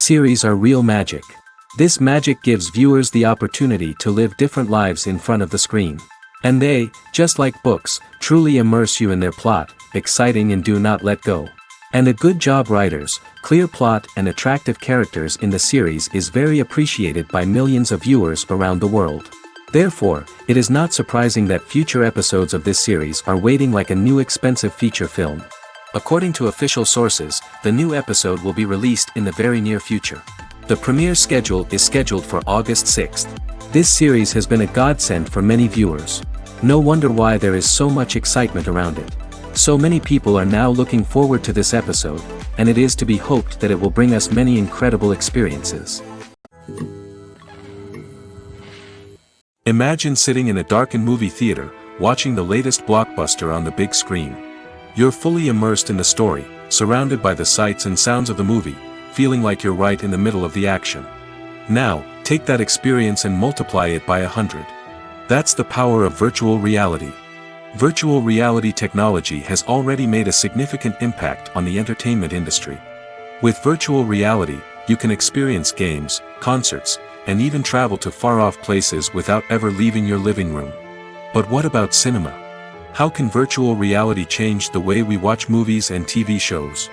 Series are real magic. This magic gives viewers the opportunity to live different lives in front of the screen. And they, just like books, truly immerse you in their plot, exciting and do not let go. And a good job writers, clear plot and attractive characters in the series is very appreciated by millions of viewers around the world. Therefore, it is not surprising that future episodes of this series are waiting like a new expensive feature film. According to official sources, the new episode will be released in the very near future. The premiere schedule is scheduled for August 6th. This series has been a godsend for many viewers. No wonder why there is so much excitement around it. So many people are now looking forward to this episode, and it is to be hoped that it will bring us many incredible experiences. Imagine sitting in a darkened movie theater, watching the latest blockbuster on the big screen. You're fully immersed in the story, surrounded by the sights and sounds of the movie, feeling like you're right in the middle of the action. Now, take that experience and multiply it by 100. That's the power of virtual reality. Virtual reality technology has already made a significant impact on the entertainment industry. With virtual reality, you can experience games, concerts, and even travel to far-off places without ever leaving your living room. But what about cinema? How can virtual reality change the way we watch movies and TV shows?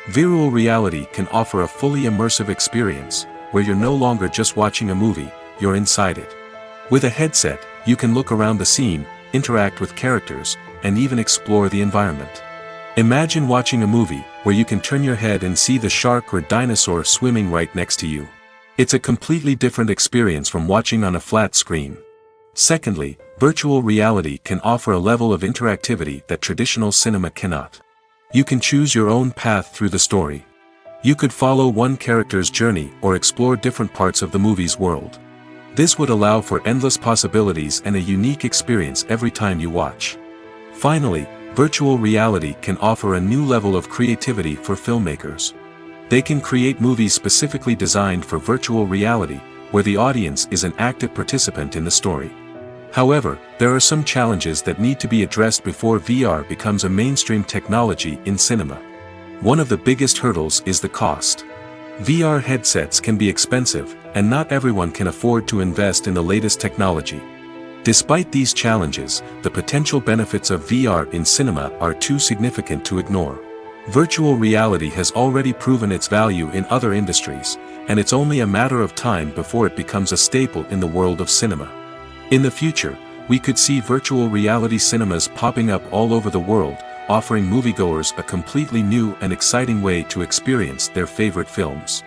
Virtual reality can offer a fully immersive experience, where you're no longer just watching a movie, you're inside it. With a headset, you can look around the scene, interact with characters, and even explore the environment. Imagine watching a movie, where you can turn your head and see the shark or dinosaur swimming right next to you. It's a completely different experience from watching on a flat screen. Secondly, virtual reality can offer a level of interactivity that traditional cinema cannot. You can choose your own path through the story. You could follow one character's journey or explore different parts of the movie's world. This would allow for endless possibilities and a unique experience every time you watch. Finally, virtual reality can offer a new level of creativity for filmmakers. They can create movies specifically designed for virtual reality, where the audience is an active participant in the story. However, there are some challenges that need to be addressed before VR becomes a mainstream technology in cinema. One of the biggest hurdles is the cost. VR headsets can be expensive, and not everyone can afford to invest in the latest technology. Despite these challenges, the potential benefits of VR in cinema are too significant to ignore. Virtual reality has already proven its value in other industries, and it's only a matter of time before it becomes a staple in the world of cinema. In the future, we could see virtual reality cinemas popping up all over the world, offering moviegoers a completely new and exciting way to experience their favorite films.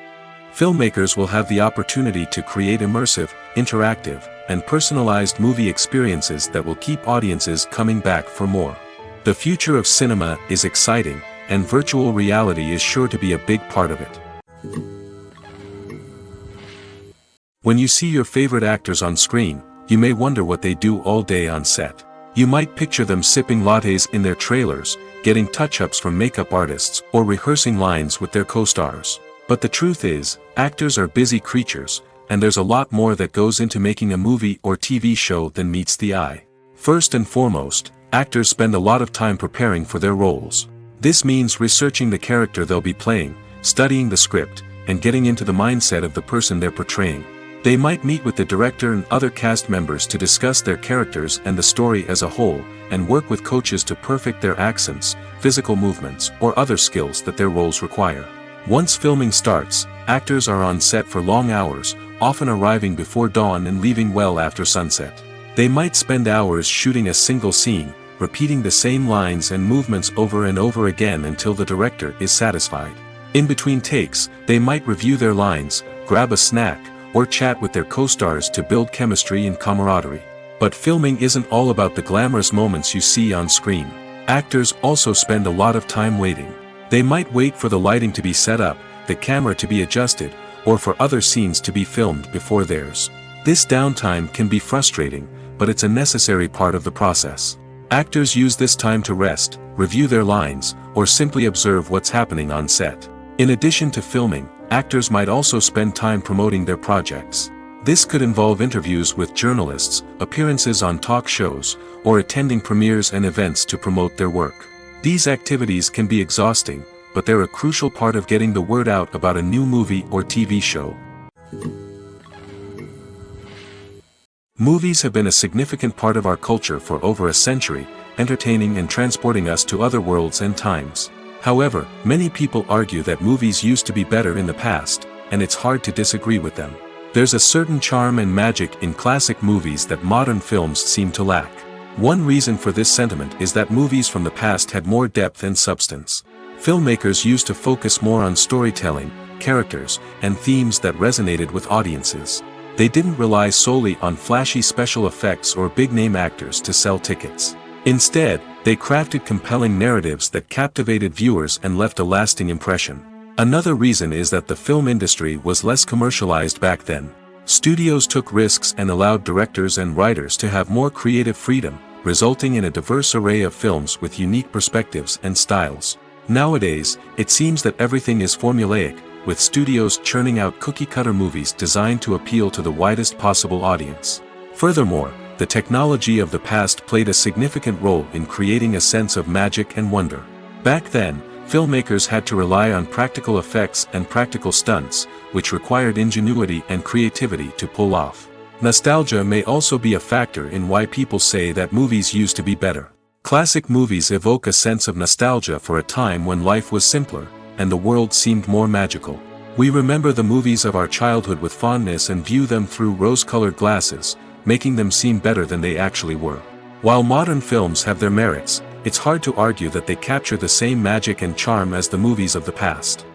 Filmmakers will have the opportunity to create immersive, interactive, and personalized movie experiences that will keep audiences coming back for more. The future of cinema is exciting, and virtual reality is sure to be a big part of it. When you see your favorite actors on screen, you may wonder what they do all day on set. You might picture them sipping lattes in their trailers, getting touch-ups from makeup artists, or rehearsing lines with their co-stars. But the truth is, actors are busy creatures, and there's a lot more that goes into making a movie or TV show than meets the eye. First and foremost, actors spend a lot of time preparing for their roles. This means researching the character they'll be playing, studying the script, and getting into the mindset of the person they're portraying. They might meet with the director and other cast members to discuss their characters and the story as a whole, and work with coaches to perfect their accents, physical movements, or other skills that their roles require. Once filming starts, actors are on set for long hours, often arriving before dawn and leaving well after sunset. They might spend hours shooting a single scene, repeating the same lines and movements over and over again until the director is satisfied. In between takes, they might review their lines, grab a snack, or chat with their co-stars to build chemistry and camaraderie. But filming isn't all about the glamorous moments you see on screen. Actors also spend a lot of time waiting. They might wait for the lighting to be set up, the camera to be adjusted, or for other scenes to be filmed before theirs. This downtime can be frustrating, but it's a necessary part of the process. Actors use this time to rest, review their lines, or simply observe what's happening on set. In addition to filming, actors might also spend time promoting their projects. This could involve interviews with journalists, appearances on talk shows, or attending premieres and events to promote their work. These activities can be exhausting, but they're a crucial part of getting the word out about a new movie or TV show. Movies have been a significant part of our culture for over a century, entertaining and transporting us to other worlds and times. However, many people argue that movies used to be better in the past, and it's hard to disagree with them. There's a certain charm and magic in classic movies that modern films seem to lack. One reason for this sentiment is that movies from the past had more depth and substance. Filmmakers used to focus more on storytelling, characters, and themes that resonated with audiences. They didn't rely solely on flashy special effects or big-name actors to sell tickets. Instead, they crafted compelling narratives that captivated viewers and left a lasting impression. Another reason is that the film industry was less commercialized back then. Studios took risks and allowed directors and writers to have more creative freedom, resulting in a diverse array of films with unique perspectives and styles. Nowadays, it seems that everything is formulaic, with studios churning out cookie-cutter movies designed to appeal to the widest possible audience. Furthermore, the technology of the past played a significant role in creating a sense of magic and wonder. Back then, filmmakers had to rely on practical effects and practical stunts, which required ingenuity and creativity to pull off. Nostalgia may also be a factor in why people say that movies used to be better. Classic movies evoke a sense of nostalgia for a time when life was simpler, and the world seemed more magical. We remember the movies of our childhood with fondness and view them through rose-colored glasses, making them seem better than they actually were. While modern films have their merits, it's hard to argue that they capture the same magic and charm as the movies of the past.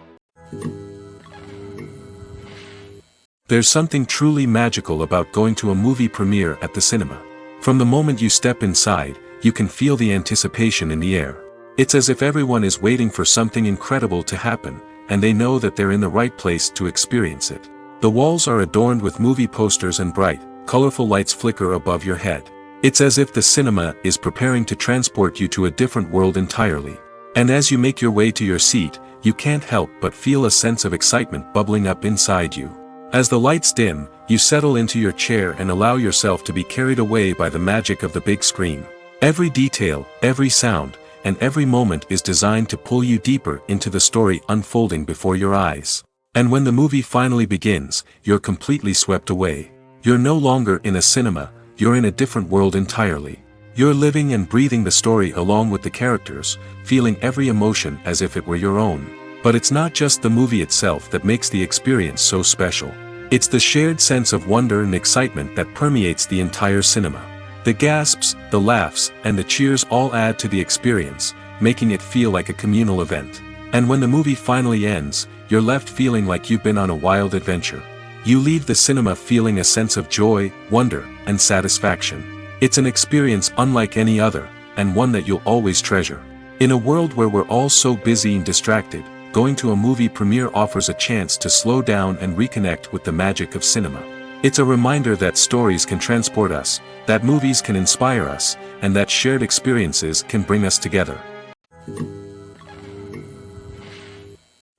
There's something truly magical about going to a movie premiere at the cinema. From the moment you step inside, you can feel the anticipation in the air. It's as if everyone is waiting for something incredible to happen, and they know that they're in the right place to experience it. The walls are adorned with movie posters and bright, colorful lights flicker above your head. It's as if the cinema is preparing to transport you to a different world entirely. And as you make your way to your seat, you can't help but feel a sense of excitement bubbling up inside you. As the lights dim, you settle into your chair and allow yourself to be carried away by the magic of the big screen. Every detail, every sound, and every moment is designed to pull you deeper into the story unfolding before your eyes. And when the movie finally begins, you're completely swept away. You're no longer in a cinema, you're in a different world entirely. You're living and breathing the story along with the characters, feeling every emotion as if it were your own. But it's not just the movie itself that makes the experience so special. It's the shared sense of wonder and excitement that permeates the entire cinema. The gasps, the laughs, and the cheers all add to the experience, making it feel like a communal event. And when the movie finally ends, you're left feeling like you've been on a wild adventure. You leave the cinema feeling a sense of joy, wonder, and satisfaction. It's an experience unlike any other, and one that you'll always treasure. In a world where we're all so busy and distracted, going to a movie premiere offers a chance to slow down and reconnect with the magic of cinema. It's a reminder that stories can transport us, that movies can inspire us, and that shared experiences can bring us together.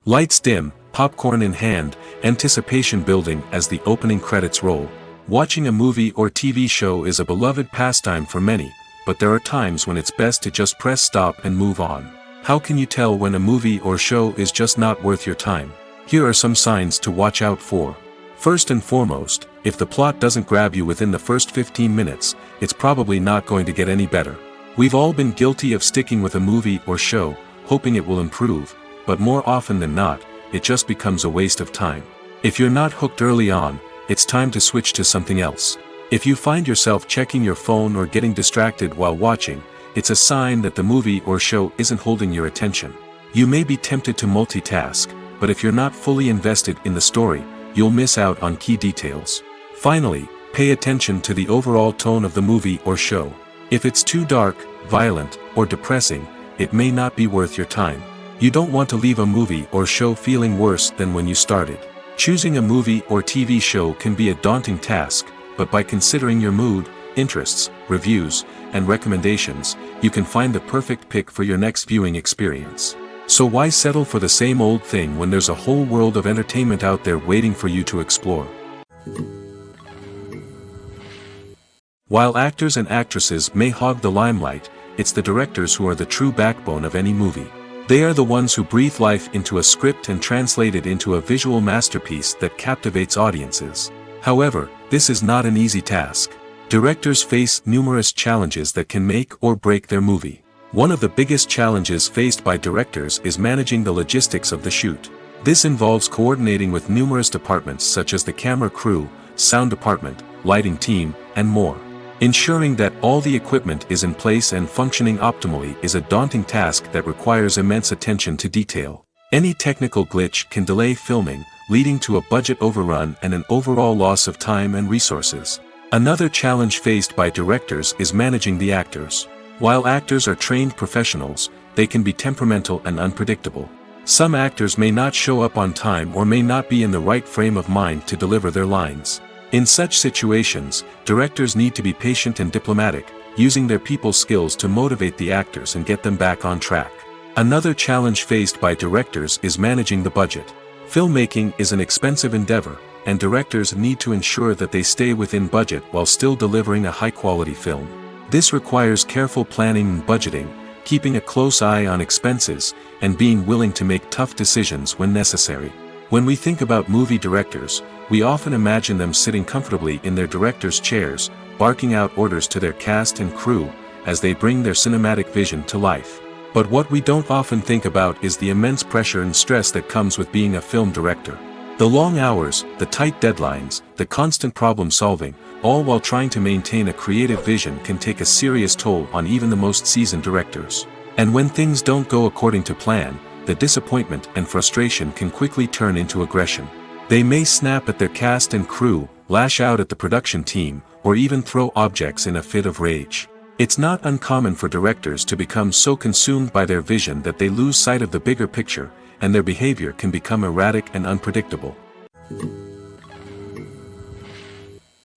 Lights dim, popcorn in hand, anticipation building as the opening credits roll. Watching a movie or TV show is a beloved pastime for many, but there are times when it's best to just press stop and move on. How can you tell when a movie or show is just not worth your time? Here are some signs to watch out for. First and foremost, if the plot doesn't grab you within the first 15 minutes, it's probably not going to get any better. We've all been guilty of sticking with a movie or show, hoping it will improve, but more often than not, it just becomes a waste of time. If you're not hooked early on, it's time to switch to something else. If you find yourself checking your phone or getting distracted while watching, it's a sign that the movie or show isn't holding your attention. You may be tempted to multitask, but if you're not fully invested in the story, you'll miss out on key details. Finally, pay attention to the overall tone of the movie or show. If it's too dark, violent, or depressing, it may not be worth your time. You don't want to leave a movie or show feeling worse than when you started. Choosing a movie or TV show can be a daunting task, but by considering your mood, interests, reviews, and recommendations, you can find the perfect pick for your next viewing experience. So why settle for the same old thing when there's a whole world of entertainment out there waiting for you to explore? While actors and actresses may hog the limelight, it's the directors who are the true backbone of any movie. They are the ones who breathe life into a script and translate it into a visual masterpiece that captivates audiences. However, this is not an easy task. Directors face numerous challenges that can make or break their movie. One of the biggest challenges faced by directors is managing the logistics of the shoot. This involves coordinating with numerous departments such as the camera crew, sound department, lighting team, and more. Ensuring that all the equipment is in place and functioning optimally is a daunting task that requires immense attention to detail. Any technical glitch can delay filming, leading to a budget overrun and an overall loss of time and resources. Another challenge faced by directors is managing the actors. While actors are trained professionals, they can be temperamental and unpredictable. Some actors may not show up on time or may not be in the right frame of mind to deliver their lines. In such situations, directors need to be patient and diplomatic, using their people skills to motivate the actors and get them back on track. Another challenge faced by directors is managing the budget. Filmmaking is an expensive endeavor, and directors need to ensure that they stay within budget while still delivering a high-quality film. This requires careful planning and budgeting, keeping a close eye on expenses, and being willing to make tough decisions when necessary. When we think about movie directors, we often imagine them sitting comfortably in their director's chairs, barking out orders to their cast and crew, as they bring their cinematic vision to life. But what we don't often think about is the immense pressure and stress that comes with being a film director. The long hours, the tight deadlines, the constant problem solving, all while trying to maintain a creative vision can take a serious toll on even the most seasoned directors. And when things don't go according to plan, the disappointment and frustration can quickly turn into aggression. They may snap at their cast and crew, lash out at the production team, or even throw objects in a fit of rage. It's not uncommon for directors to become so consumed by their vision that they lose sight of the bigger picture, and their behavior can become erratic and unpredictable.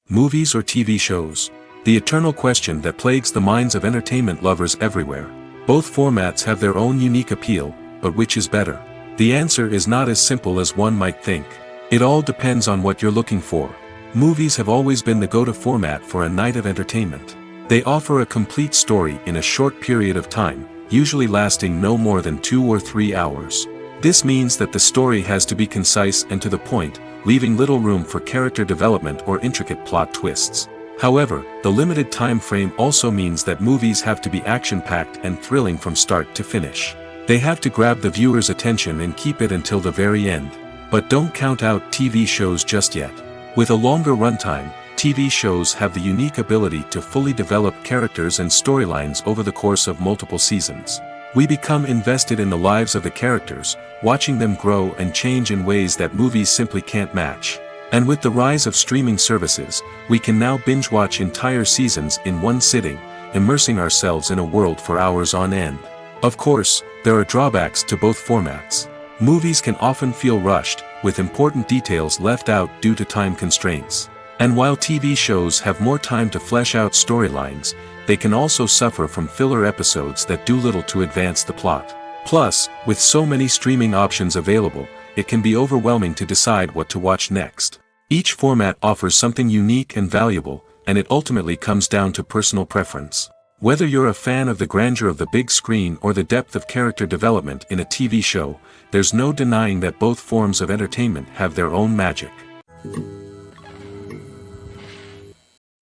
Movies or TV shows? The eternal question that plagues the minds of entertainment lovers everywhere. Both formats have their own unique appeal, but which is better? The answer is not as simple as one might think. It all depends on what you're looking for. Movies have always been the go-to format for a night of entertainment. They offer a complete story in a short period of time, usually lasting no more than 2 or 3 hours. This means that the story has to be concise and to the point, leaving little room for character development or intricate plot twists. However, the limited time frame also means that movies have to be action-packed and thrilling from start to finish. They have to grab the viewer's attention and keep it until the very end. But don't count out TV shows just yet. With a longer runtime, TV shows have the unique ability to fully develop characters and storylines over the course of multiple seasons. We become invested in the lives of the characters, watching them grow and change in ways that movies simply can't match. And with the rise of streaming services, we can now binge-watch entire seasons in one sitting, immersing ourselves in a world for hours on end. Of course, there are drawbacks to both formats. Movies can often feel rushed, with important details left out due to time constraints. And while TV shows have more time to flesh out storylines, they can also suffer from filler episodes that do little to advance the plot. Plus, with so many streaming options available, it can be overwhelming to decide what to watch next. Each format offers something unique and valuable, and it ultimately comes down to personal preference. Whether you're a fan of the grandeur of the big screen or the depth of character development in a TV show, there's no denying that both forms of entertainment have their own magic.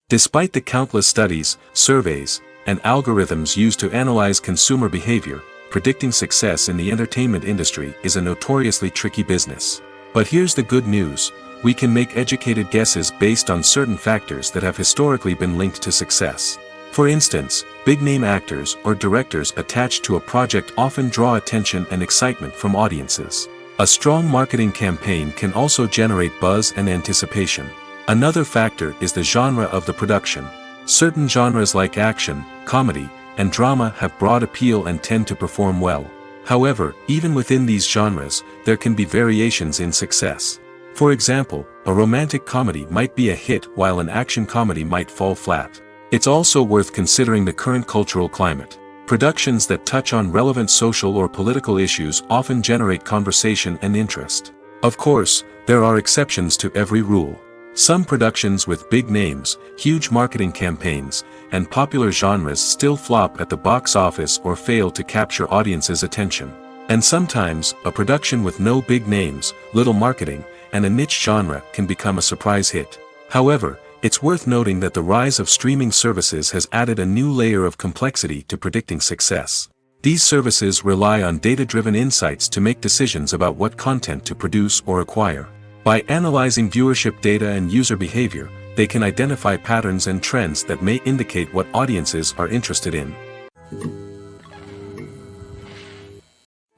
Despite the countless studies, surveys, and algorithms used to analyze consumer behavior, predicting success in the entertainment industry is a notoriously tricky business. But here's the good news: we can make educated guesses based on certain factors that have historically been linked to success. For instance, big-name actors or directors attached to a project often draw attention and excitement from audiences. A strong marketing campaign can also generate buzz and anticipation. Another factor is the genre of the production. Certain genres like action, comedy, and drama have broad appeal and tend to perform well. However, even within these genres, there can be variations in success. For example, a romantic comedy might be a hit while an action comedy might fall flat. It's also worth considering the current cultural climate. Productions that touch on relevant social or political issues often generate conversation and interest. Of course, there are exceptions to every rule. Some productions with big names, huge marketing campaigns, and popular genres still flop at the box office or fail to capture audiences' attention. And sometimes, a production with no big names, little marketing, and a niche genre can become a surprise hit. However, it's worth noting that the rise of streaming services has added a new layer of complexity to predicting success. These services rely on data-driven insights to make decisions about what content to produce or acquire. By analyzing viewership data and user behavior, they can identify patterns and trends that may indicate what audiences are interested in.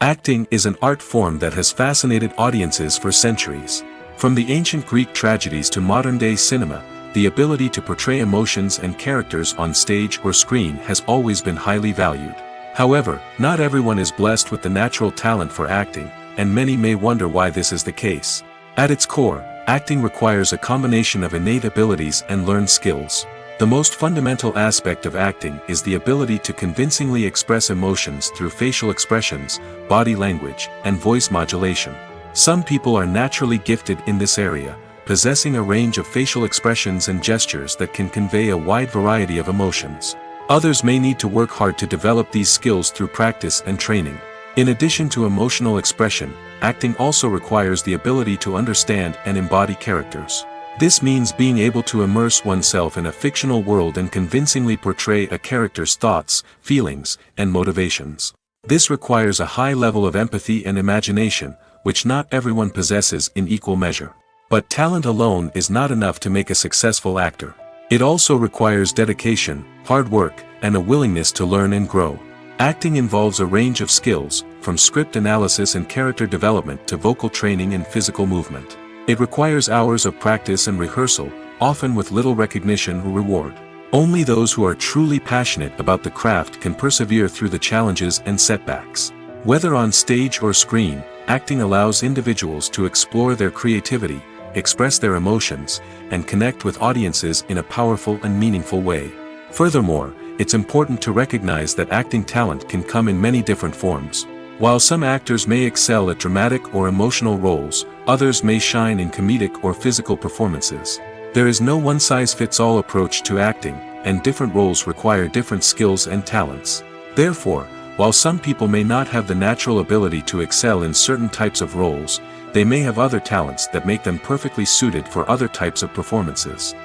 Acting is an art form that has fascinated audiences for centuries. From the ancient Greek tragedies to modern-day cinema, the ability to portray emotions and characters on stage or screen has always been highly valued. However, not everyone is blessed with the natural talent for acting, and many may wonder why this is the case. At its core, acting requires a combination of innate abilities and learned skills. The most fundamental aspect of acting is the ability to convincingly express emotions through facial expressions, body language, and voice modulation. Some people are naturally gifted in this area, possessing a range of facial expressions and gestures that can convey a wide variety of emotions. Others may need to work hard to develop these skills through practice and training. In addition to emotional expression, acting also requires the ability to understand and embody characters. This means being able to immerse oneself in a fictional world and convincingly portray a character's thoughts, feelings, and motivations. This requires a high level of empathy and imagination, which not everyone possesses in equal measure. But talent alone is not enough to make a successful actor. It also requires dedication, hard work, and a willingness to learn and grow. Acting involves a range of skills, from script analysis and character development to vocal training and physical movement. It requires hours of practice and rehearsal, often with little recognition or reward. Only those who are truly passionate about the craft can persevere through the challenges and setbacks. Whether on stage or screen, acting allows individuals to explore their creativity, express their emotions, and connect with audiences in a powerful and meaningful way. Furthermore, it's important to recognize that acting talent can come in many different forms. While some actors may excel at dramatic or emotional roles, others may shine in comedic or physical performances. There is no one-size-fits-all approach to acting, and different roles require different skills and talents. Therefore, while some people may not have the natural ability to excel in certain types of roles, they may have other talents that make them perfectly suited for other types of performances.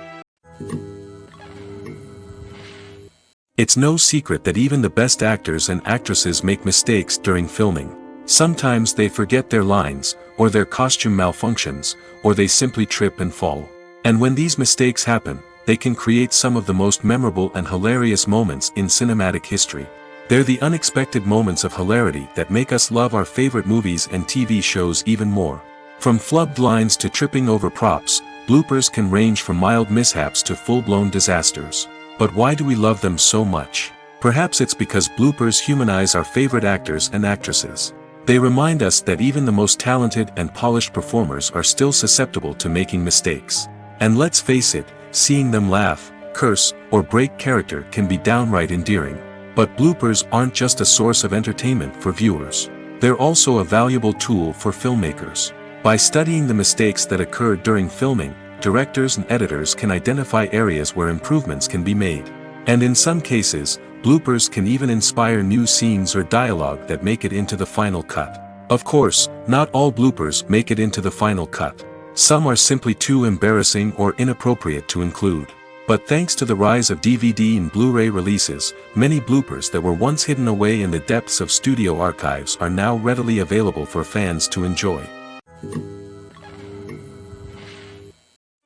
It's no secret that even the best actors and actresses make mistakes during filming. Sometimes they forget their lines, or their costume malfunctions, or they simply trip and fall. And when these mistakes happen, they can create some of the most memorable and hilarious moments in cinematic history. They're the unexpected moments of hilarity that make us love our favorite movies and TV shows even more. From flubbed lines to tripping over props, bloopers can range from mild mishaps to full-blown disasters. But why do we love them so much? Perhaps it's because bloopers humanize our favorite actors and actresses. They remind us that even the most talented and polished performers are still susceptible to making mistakes. And let's face it, seeing them laugh, curse, or break character can be downright endearing. But bloopers aren't just a source of entertainment for viewers. They're also a valuable tool for filmmakers. By studying the mistakes that occurred during filming, directors and editors can identify areas where improvements can be made. And in some cases, bloopers can even inspire new scenes or dialogue that make it into the final cut. Of course, not all bloopers make it into the final cut. Some are simply too embarrassing or inappropriate to include. But thanks to the rise of DVD and Blu-ray releases, many bloopers that were once hidden away in the depths of studio archives are now readily available for fans to enjoy.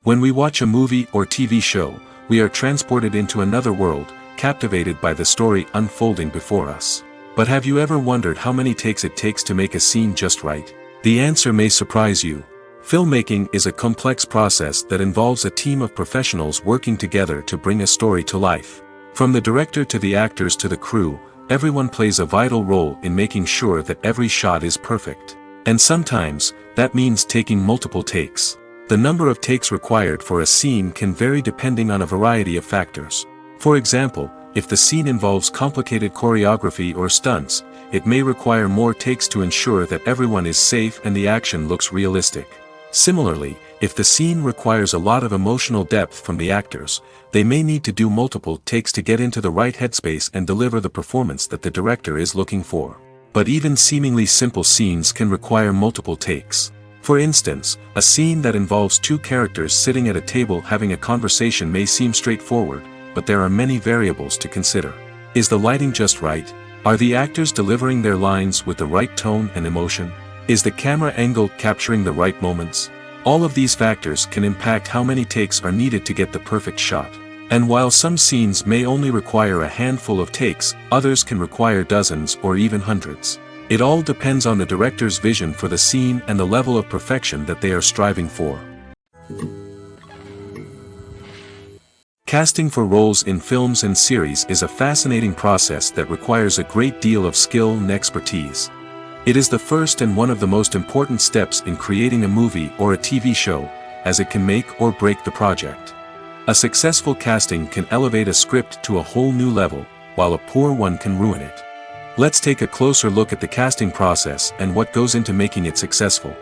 When we watch a movie or TV show, we are transported into another world, captivated by the story unfolding before us. But have you ever wondered how many takes it takes to make a scene just right? The answer may surprise you. Filmmaking is a complex process that involves a team of professionals working together to bring a story to life. From the director to the actors to the crew, everyone plays a vital role in making sure that every shot is perfect. And sometimes, that means taking multiple takes. The number of takes required for a scene can vary depending on a variety of factors. For example, if the scene involves complicated choreography or stunts, it may require more takes to ensure that everyone is safe and the action looks realistic. Similarly, if the scene requires a lot of emotional depth from the actors, they may need to do multiple takes to get into the right headspace and deliver the performance that the director is looking for. But even seemingly simple scenes can require multiple takes. For instance, a scene that involves two characters sitting at a table having a conversation may seem straightforward, but there are many variables to consider. Is the lighting just right? Are the actors delivering their lines with the right tone and emotion? Is the camera angle capturing the right moments? All of these factors can impact how many takes are needed to get the perfect shot. And while some scenes may only require a handful of takes, others can require dozens or even hundreds. It all depends on the director's vision for the scene and the level of perfection that they are striving for. Casting for roles in films and series is a fascinating process that requires a great deal of skill and expertise. It is the first and one of the most important steps in creating a movie or a TV show, as it can make or break the project. A successful casting can elevate a script to a whole new level, while a poor one can ruin it. Let's take a closer look at the casting process and what goes into making it successful.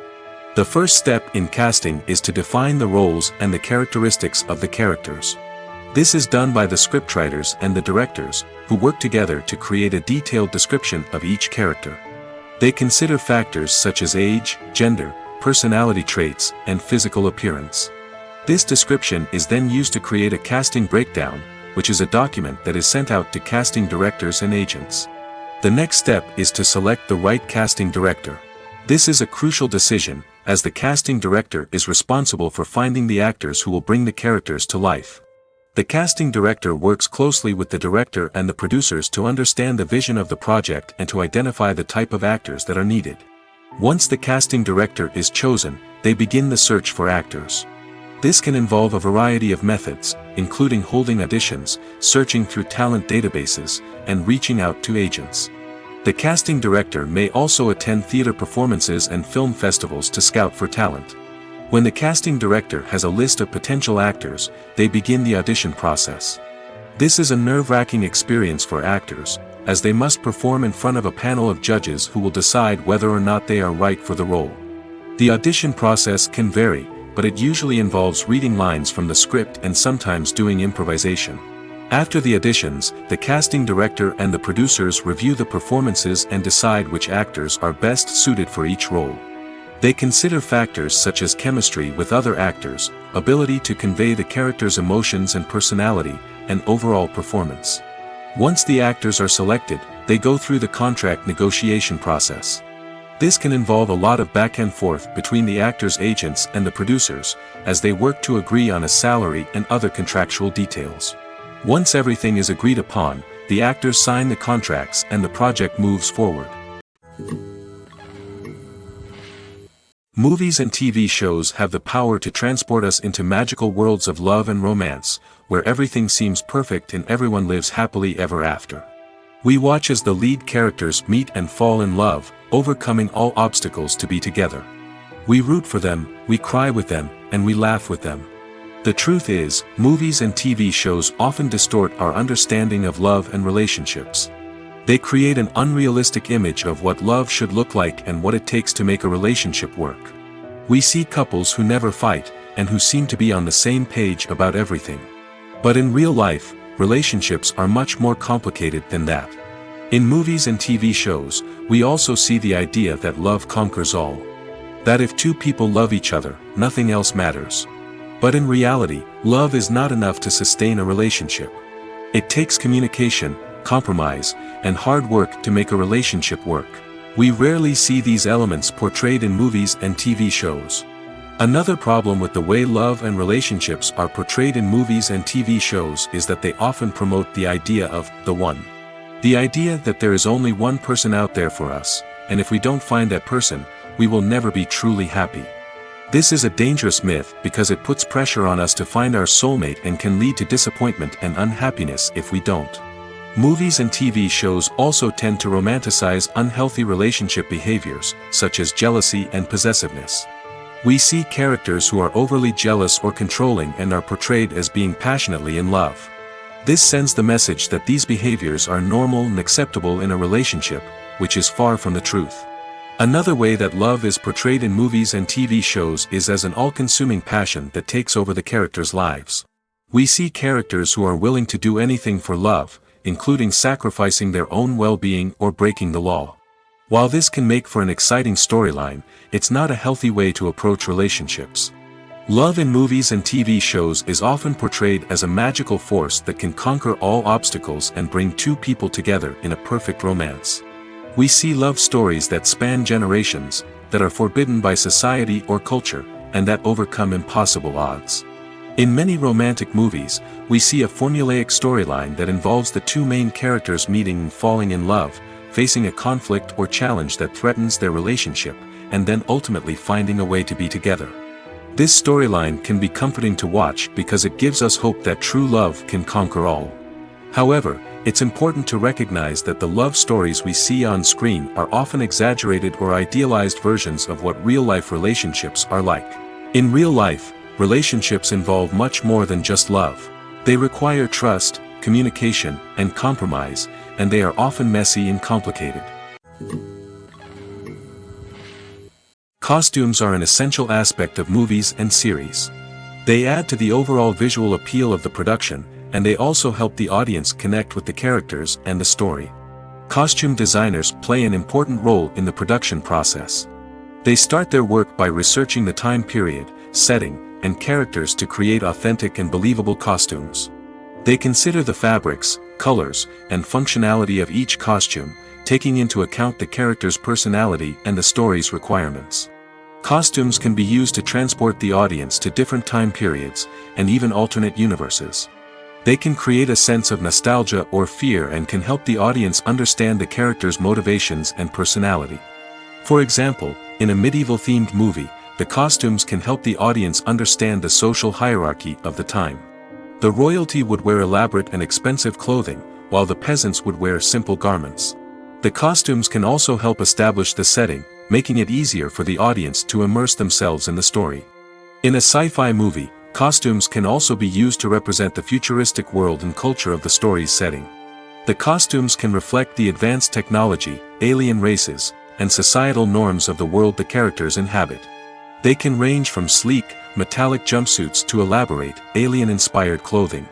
The first step in casting is to define the roles and the characteristics of the characters. This is done by the scriptwriters and the directors, who work together to create a detailed description of each character. They consider factors such as age, gender, personality traits, and physical appearance. This description is then used to create a casting breakdown, which is a document that is sent out to casting directors and agents. The next step is to select the right casting director. This is a crucial decision, as the casting director is responsible for finding the actors who will bring the characters to life. The casting director works closely with the director and the producers to understand the vision of the project and to identify the type of actors that are needed. Once the casting director is chosen, they begin the search for actors. This can involve a variety of methods, including holding auditions, searching through talent databases, and reaching out to agents. The casting director may also attend theater performances and film festivals to scout for talent. When the casting director has a list of potential actors, they begin the audition process. This is a nerve-wracking experience for actors, as they must perform in front of a panel of judges who will decide whether or not they are right for the role. The audition process can vary, but it usually involves reading lines from the script and sometimes doing improvisation. After the auditions, the casting director and the producers review the performances and decide which actors are best suited for each role. They consider factors such as chemistry with other actors, ability to convey the character's emotions and personality, and overall performance. Once the actors are selected, they go through the contract negotiation process. This can involve a lot of back and forth between the actors' agents and the producers, as they work to agree on a salary and other contractual details. Once everything is agreed upon, the actors sign the contracts and the project moves forward. Movies and TV shows have the power to transport us into magical worlds of love and romance, where everything seems perfect and everyone lives happily ever after. We watch as the lead characters meet and fall in love, overcoming all obstacles to be together. We root for them, we cry with them, and we laugh with them. The truth is, movies and TV shows often distort our understanding of love and relationships. They create an unrealistic image of what love should look like and what it takes to make a relationship work. We see couples who never fight, and who seem to be on the same page about everything. But in real life, relationships are much more complicated than that. In movies and TV shows, we also see the idea that love conquers all. That if two people love each other, nothing else matters. But in reality, love is not enough to sustain a relationship. It takes communication, compromise, and hard work to make a relationship work. We rarely see these elements portrayed in movies and TV shows. Another problem with the way love and relationships are portrayed in movies and TV shows is that they often promote the idea of the one. The idea that there is only one person out there for us, and if we don't find that person, we will never be truly happy. This is a dangerous myth because it puts pressure on us to find our soulmate and can lead to disappointment and unhappiness if we don't. Movies and TV shows also tend to romanticize unhealthy relationship behaviors, such as jealousy and possessiveness. We see characters who are overly jealous or controlling and are portrayed as being passionately in love. This sends the message that these behaviors are normal and acceptable in a relationship, which is far from the truth. Another way that love is portrayed in movies and TV shows is as an all-consuming passion that takes over the characters' lives. We see characters who are willing to do anything for love, including sacrificing their own well-being or breaking the law. While this can make for an exciting storyline, it's not a healthy way to approach relationships. Love in movies and TV shows is often portrayed as a magical force that can conquer all obstacles and bring two people together in a perfect romance. We see love stories that span generations, that are forbidden by society or culture, and that overcome impossible odds. In many romantic movies, we see a formulaic storyline that involves the two main characters meeting and falling in love, facing a conflict or challenge that threatens their relationship, and then ultimately finding a way to be together. This storyline can be comforting to watch because it gives us hope that true love can conquer all. However, it's important to recognize that the love stories we see on screen are often exaggerated or idealized versions of what real-life relationships are like. In real life, relationships involve much more than just love. They require trust, communication, and compromise, and they are often messy and complicated. Costumes are an essential aspect of movies and series. They add to the overall visual appeal of the production, and they also help the audience connect with the characters and the story. Costume designers play an important role in the production process. They start their work by researching the time period, setting, and characters to create authentic and believable costumes. They consider the fabrics, colors, and functionality of each costume, taking into account the character's personality and the story's requirements. Costumes can be used to transport the audience to different time periods, and even alternate universes. They can create a sense of nostalgia or fear and can help the audience understand the character's motivations and personality. For example, in a medieval-themed movie, the costumes can help the audience understand the social hierarchy of the time. The royalty would wear elaborate and expensive clothing, while the peasants would wear simple garments. The costumes can also help establish the setting, making it easier for the audience to immerse themselves in the story. In a sci-fi movie, costumes can also be used to represent the futuristic world and culture of the story's setting. The costumes can reflect the advanced technology, alien races, and societal norms of the world the characters inhabit. They can range from sleek, metallic jumpsuits to elaborate, alien-inspired clothing.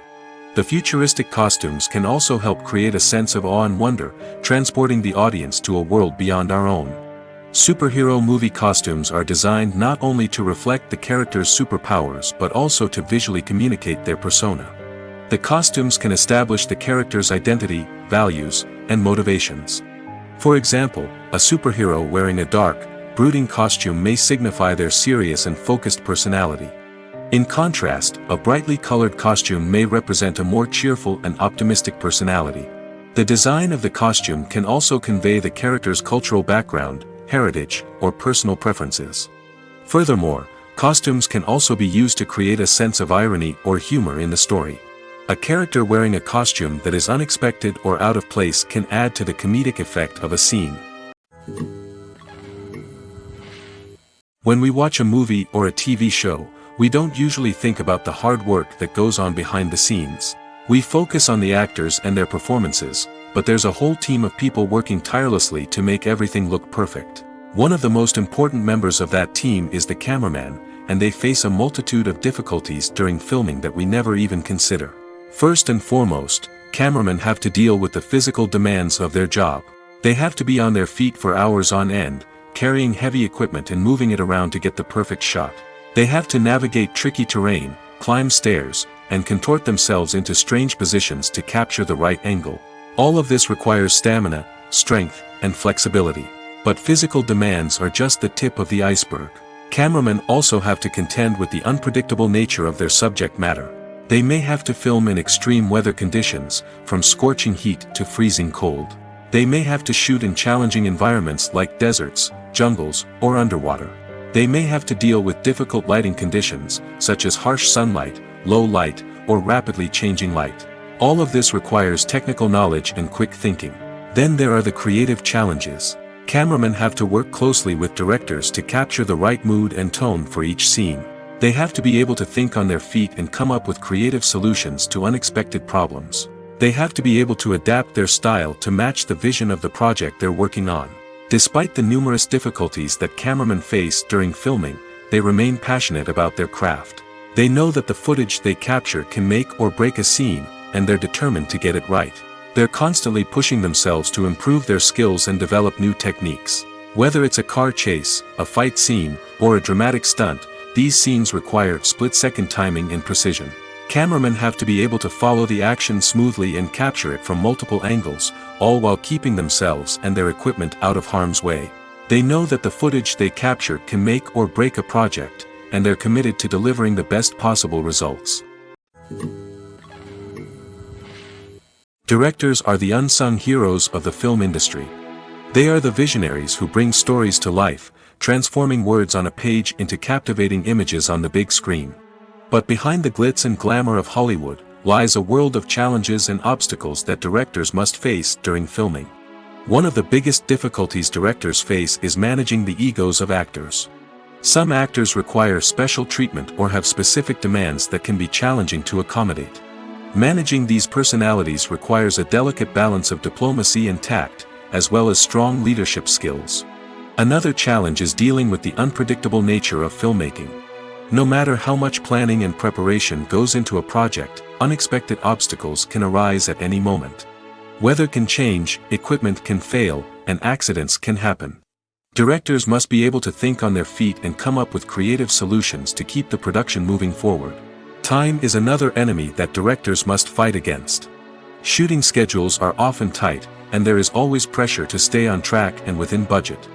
The futuristic costumes can also help create a sense of awe and wonder, transporting the audience to a world beyond our own. Superhero movie costumes are designed not only to reflect the character's superpowers but also to visually communicate their persona. The costumes can establish the character's identity, values, and motivations. For example, a superhero wearing a dark, brooding costume may signify their serious and focused personality. In contrast, a brightly colored costume may represent a more cheerful and optimistic personality. The design of the costume can also convey the character's cultural background, heritage, or personal preferences. Furthermore, costumes can also be used to create a sense of irony or humor in the story. A character wearing a costume that is unexpected or out of place can add to the comedic effect of a scene. When we watch a movie or a TV show, we don't usually think about the hard work that goes on behind the scenes. We focus on the actors and their performances, but there's a whole team of people working tirelessly to make everything look perfect. One of the most important members of that team is the cameraman, and they face a multitude of difficulties during filming that we never even consider. First and foremost, cameramen have to deal with the physical demands of their job. They have to be on their feet for hours on end, carrying heavy equipment and moving it around to get the perfect shot. They have to navigate tricky terrain, climb stairs, and contort themselves into strange positions to capture the right angle. All of this requires stamina, strength, and flexibility. But physical demands are just the tip of the iceberg. Cameramen also have to contend with the unpredictable nature of their subject matter. They may have to film in extreme weather conditions, from scorching heat to freezing cold. They may have to shoot in challenging environments like deserts, jungles, or underwater. They may have to deal with difficult lighting conditions, such as harsh sunlight, low light, or rapidly changing light. All of this requires technical knowledge and quick thinking. Then there are the creative challenges. Cameramen have to work closely with directors to capture the right mood and tone for each scene. They have to be able to think on their feet and come up with creative solutions to unexpected problems. They have to be able to adapt their style to match the vision of the project they're working on. Despite the numerous difficulties that cameramen face during filming, they remain passionate about their craft. They know that the footage they capture can make or break a scene, and they're determined to get it right. They're constantly pushing themselves to improve their skills and develop new techniques. Whether it's a car chase, a fight scene, or a dramatic stunt, these scenes require split-second timing and precision. Cameramen have to be able to follow the action smoothly and capture it from multiple angles, all while keeping themselves and their equipment out of harm's way. They know that the footage they capture can make or break a project, and they're committed to delivering the best possible results. Directors are the unsung heroes of the film industry. They are the visionaries who bring stories to life, transforming words on a page into captivating images on the big screen. But behind the glitz and glamour of Hollywood, lies a world of challenges and obstacles that directors must face during filming. One of the biggest difficulties directors face is managing the egos of actors. Some actors require special treatment or have specific demands that can be challenging to accommodate. Managing these personalities requires a delicate balance of diplomacy and tact, as well as strong leadership skills. Another challenge is dealing with the unpredictable nature of filmmaking. No matter how much planning and preparation goes into a project, unexpected obstacles can arise at any moment. Weather can change, equipment can fail, and accidents can happen. Directors must be able to think on their feet and come up with creative solutions to keep the production moving forward. Time is another enemy that directors must fight against. Shooting schedules are often tight, and there is always pressure to stay on track and within budget.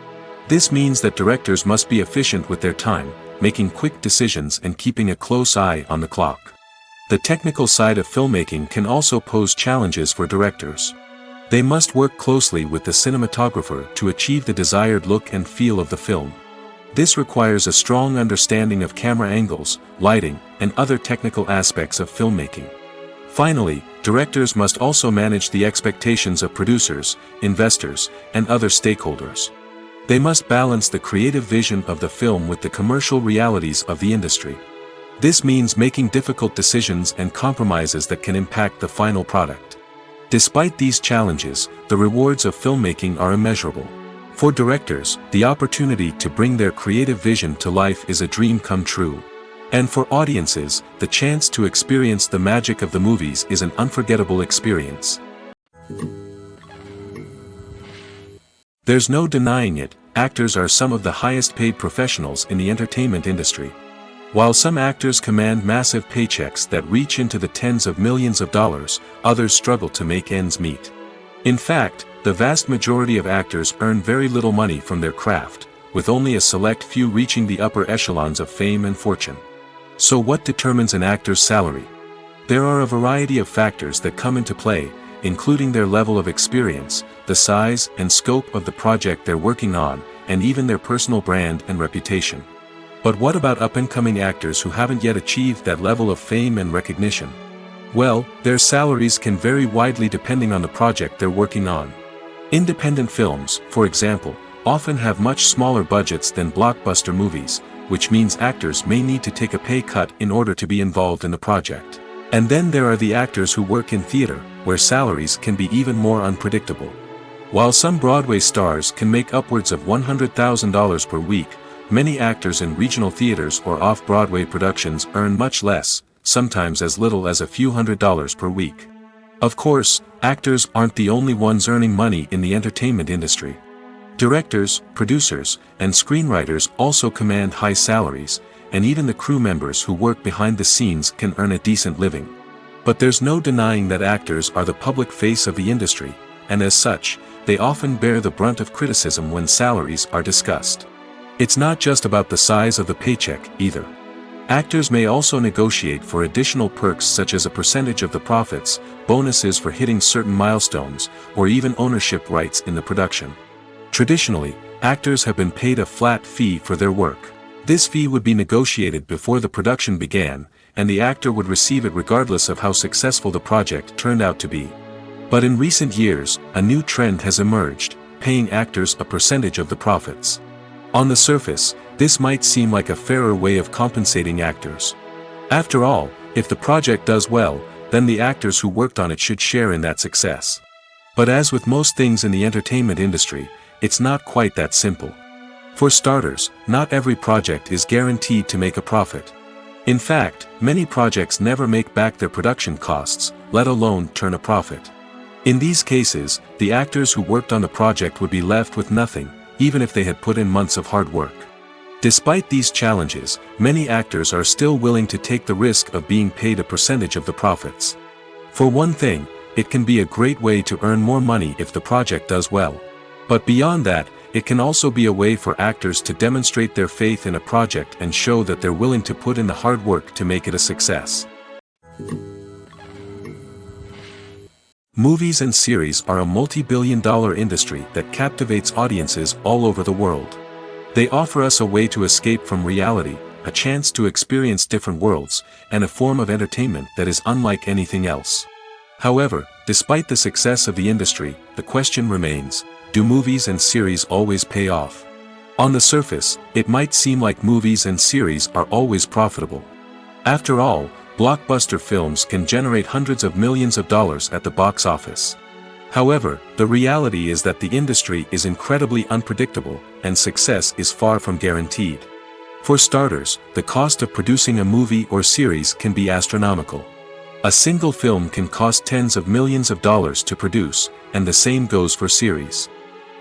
This means that directors must be efficient with their time, making quick decisions and keeping a close eye on the clock. The technical side of filmmaking can also pose challenges for directors. They must work closely with the cinematographer to achieve the desired look and feel of the film. This requires a strong understanding of camera angles, lighting, and other technical aspects of filmmaking. Finally, directors must also manage the expectations of producers, investors, and other stakeholders. They must balance the creative vision of the film with the commercial realities of the industry. This means making difficult decisions and compromises that can impact the final product. Despite these challenges, the rewards of filmmaking are immeasurable. For directors, the opportunity to bring their creative vision to life is a dream come true. And for audiences, the chance to experience the magic of the movies is an unforgettable experience. There's no denying it, actors are some of the highest paid professionals in the entertainment industry. While some actors command massive paychecks that reach into the tens of millions of dollars, others struggle to make ends meet. In fact, the vast majority of actors earn very little money from their craft, with only a select few reaching the upper echelons of fame and fortune. So what determines an actor's salary? There are a variety of factors that come into play, including their level of experience, the size and scope of the project they're working on, and even their personal brand and reputation. But what about up-and-coming actors who haven't yet achieved that level of fame and recognition? Well, their salaries can vary widely depending on the project they're working on. Independent films, for example, often have much smaller budgets than blockbuster movies, which means actors may need to take a pay cut in order to be involved in the project. And then there are the actors who work in theater, where salaries can be even more unpredictable. While some Broadway stars can make upwards of $100,000 per week, many actors in regional theaters or off-Broadway productions earn much less, sometimes as little as a few $100s per week. Of course, actors aren't the only ones earning money in the entertainment industry. Directors, producers, and screenwriters also command high salaries, and even the crew members who work behind the scenes can earn a decent living. But there's no denying that actors are the public face of the industry, and as such, they often bear the brunt of criticism when salaries are discussed. It's not just about the size of the paycheck, either. Actors may also negotiate for additional perks such as a percentage of the profits, bonuses for hitting certain milestones, or even ownership rights in the production. Traditionally, actors have been paid a flat fee for their work. This fee would be negotiated before the production began, and the actor would receive it regardless of how successful the project turned out to be. But in recent years, a new trend has emerged, paying actors a percentage of the profits. On the surface, this might seem like a fairer way of compensating actors. After all, if the project does well, then the actors who worked on it should share in that success. But as with most things in the entertainment industry, it's not quite that simple. For starters, not every project is guaranteed to make a profit. In fact, many projects never make back their production costs, let alone turn a profit. In these cases, the actors who worked on the project would be left with nothing, even if they had put in months of hard work. Despite these challenges, many actors are still willing to take the risk of being paid a percentage of the profits. For one thing, it can be a great way to earn more money if the project does well. But beyond that, it can also be a way for actors to demonstrate their faith in a project and show that they're willing to put in the hard work to make it a success. Movies and series are a multi-billion-dollar industry that captivates audiences all over the world. They offer us a way to escape from reality, a chance to experience different worlds, and a form of entertainment that is unlike anything else. However, despite the success of the industry, the question remains, do movies and series always pay off? On the surface, it might seem like movies and series are always profitable. After all, blockbuster films can generate hundreds of millions of dollars at the box office. However, the reality is that the industry is incredibly unpredictable, and success is far from guaranteed. For starters, the cost of producing a movie or series can be astronomical. A single film can cost tens of millions of dollars to produce, and the same goes for series.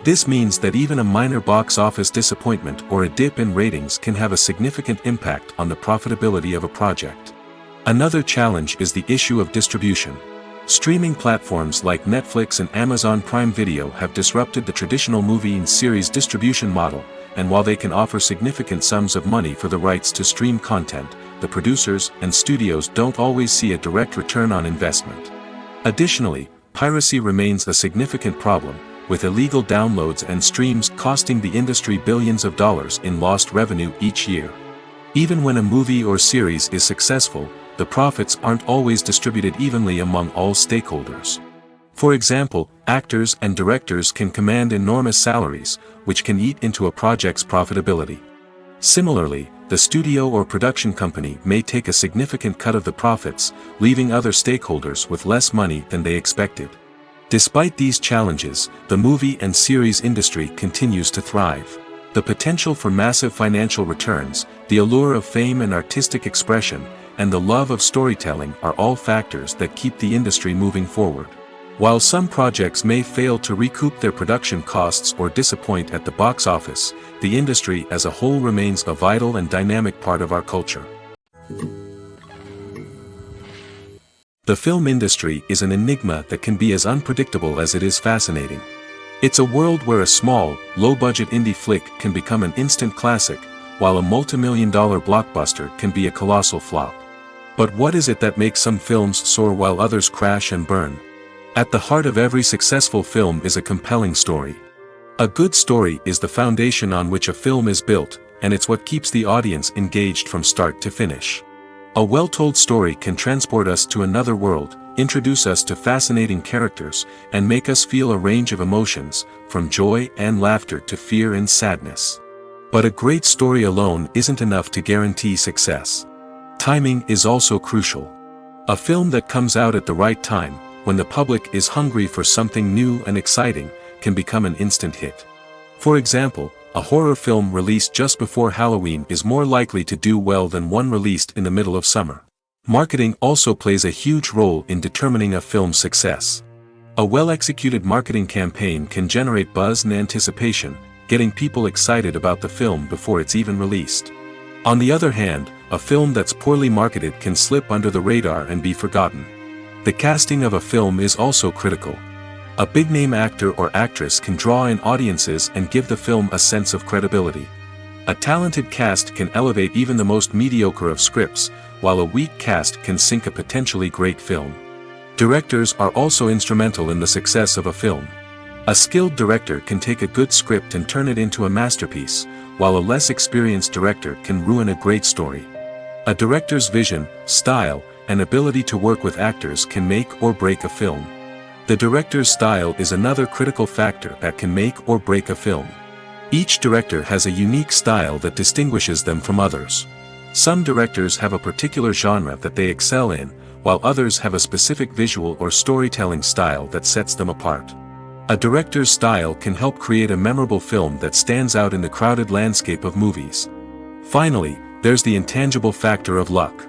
This means that even a minor box office disappointment or a dip in ratings can have a significant impact on the profitability of a project. Another challenge is the issue of distribution. Streaming platforms like Netflix and Amazon Prime Video have disrupted the traditional movie and series distribution model, and while they can offer significant sums of money for the rights to stream content, the producers and studios don't always see a direct return on investment. Additionally, piracy remains a significant problem, with illegal downloads and streams costing the industry billions of dollars in lost revenue each year. Even when a movie or series is successful, the profits aren't always distributed evenly among all stakeholders. For example, actors and directors can command enormous salaries, which can eat into a project's profitability. Similarly, the studio or production company may take a significant cut of the profits, leaving other stakeholders with less money than they expected. Despite these challenges, the movie and series industry continues to thrive. The potential for massive financial returns, the allure of fame and artistic expression, and the love of storytelling are all factors that keep the industry moving forward. While some projects may fail to recoup their production costs or disappoint at the box office, the industry as a whole remains a vital and dynamic part of our culture. The film industry is an enigma that can be as unpredictable as it is fascinating. It's a world where a small, low-budget indie flick can become an instant classic, while a multi-million-dollar blockbuster can be a colossal flop. But what is it that makes some films soar while others crash and burn? At the heart of every successful film is a compelling story. A good story is the foundation on which a film is built, and it's what keeps the audience engaged from start to finish. A well-told story can transport us to another world, introduce us to fascinating characters, and make us feel a range of emotions, from joy and laughter to fear and sadness. But a great story alone isn't enough to guarantee success. Timing is also crucial. A film that comes out at the right time, when the public is hungry for something new and exciting, can become an instant hit. For example, a horror film released just before Halloween is more likely to do well than one released in the middle of summer. Marketing also plays a huge role in determining a film's success. A well-executed marketing campaign can generate buzz and anticipation, getting people excited about the film before it's even released. On the other hand, a film that's poorly marketed can slip under the radar and be forgotten. The casting of a film is also critical. A big-name actor or actress can draw in audiences and give the film a sense of credibility. A talented cast can elevate even the most mediocre of scripts, while a weak cast can sink a potentially great film. Directors are also instrumental in the success of a film. A skilled director can take a good script and turn it into a masterpiece, while a less experienced director can ruin a great story. A director's vision, style, and ability to work with actors can make or break a film. The director's style is another critical factor that can make or break a film. Each director has a unique style that distinguishes them from others. Some directors have a particular genre that they excel in, while others have a specific visual or storytelling style that sets them apart. A director's style can help create a memorable film that stands out in the crowded landscape of movies. Finally, there's the intangible factor of luck.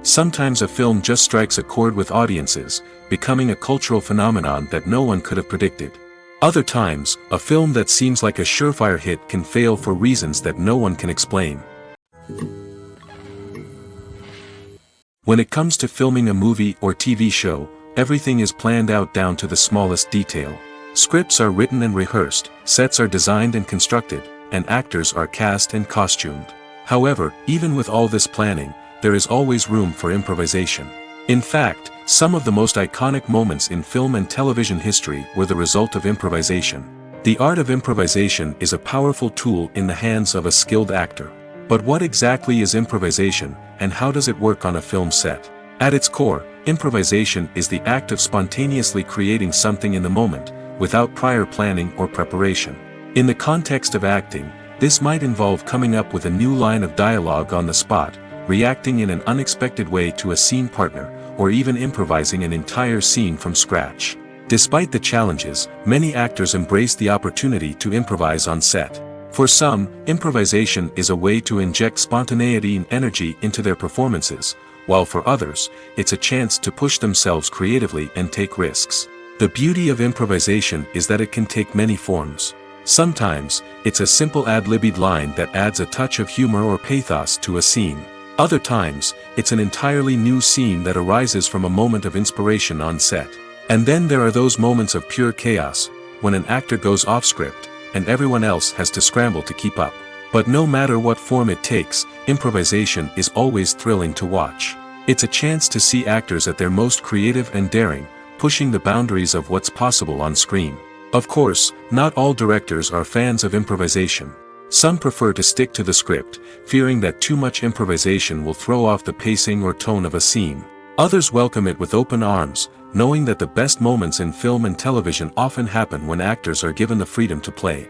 Sometimes a film just strikes a chord with audiences, becoming a cultural phenomenon that no one could have predicted. Other times, a film that seems like a surefire hit can fail for reasons that no one can explain. When it comes to filming a movie or TV show, everything is planned out down to the smallest detail. Scripts are written and rehearsed, sets are designed and constructed, and actors are cast and costumed. However, even with all this planning, there is always room for improvisation. In fact, some of the most iconic moments in film and television history were the result of improvisation. The art of improvisation is a powerful tool in the hands of a skilled actor. But what exactly is improvisation, and how does it work on a film set? At its core, improvisation is the act of spontaneously creating something in the moment, without prior planning or preparation. In the context of acting, this might involve coming up with a new line of dialogue on the spot, reacting in an unexpected way to a scene partner, or even improvising an entire scene from scratch. Despite the challenges, many actors embrace the opportunity to improvise on set. For some, improvisation is a way to inject spontaneity and energy into their performances, while for others, it's a chance to push themselves creatively and take risks. The beauty of improvisation is that it can take many forms. Sometimes, it's a simple ad-libbed line that adds a touch of humor or pathos to a scene. Other times, it's an entirely new scene that arises from a moment of inspiration on set. And then there are those moments of pure chaos, when an actor goes off script, and everyone else has to scramble to keep up. But no matter what form it takes, improvisation is always thrilling to watch. It's a chance to see actors at their most creative and daring, pushing the boundaries of what's possible on screen. Of course, not all directors are fans of improvisation. Some prefer to stick to the script, fearing that too much improvisation will throw off the pacing or tone of a scene. Others welcome it with open arms, knowing that the best moments in film and television often happen when actors are given the freedom to play.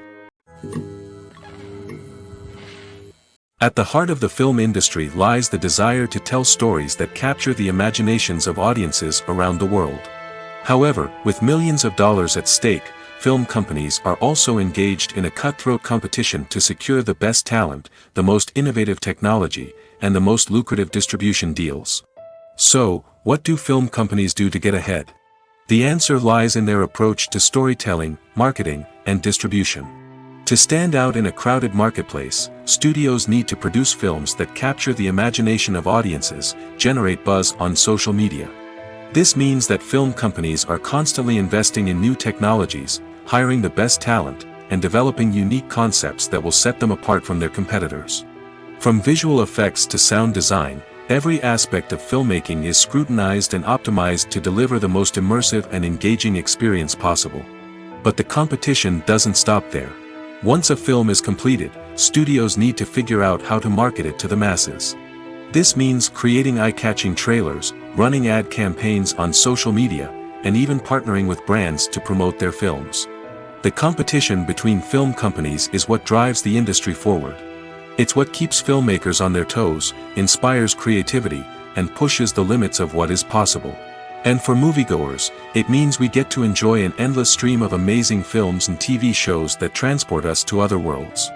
At the heart of the film industry lies the desire to tell stories that capture the imaginations of audiences around the world. However, with millions of dollars at stake, film companies are also engaged in a cutthroat competition to secure the best talent, the most innovative technology, and the most lucrative distribution deals. So, what do film companies do to get ahead? The answer lies in their approach to storytelling, marketing, and distribution. To stand out in a crowded marketplace, studios need to produce films that capture the imagination of audiences, generate buzz on social media. This means that film companies are constantly investing in new technologies, hiring the best talent, and developing unique concepts that will set them apart from their competitors. From visual effects to sound design, every aspect of filmmaking is scrutinized and optimized to deliver the most immersive and engaging experience possible. But the competition doesn't stop there. Once a film is completed, studios need to figure out how to market it to the masses. This means creating eye-catching trailers, running ad campaigns on social media, and even partnering with brands to promote their films. The competition between film companies is what drives the industry forward. It's what keeps filmmakers on their toes, inspires creativity, and pushes the limits of what is possible. And for moviegoers, it means we get to enjoy an endless stream of amazing films and TV shows that transport us to other worlds.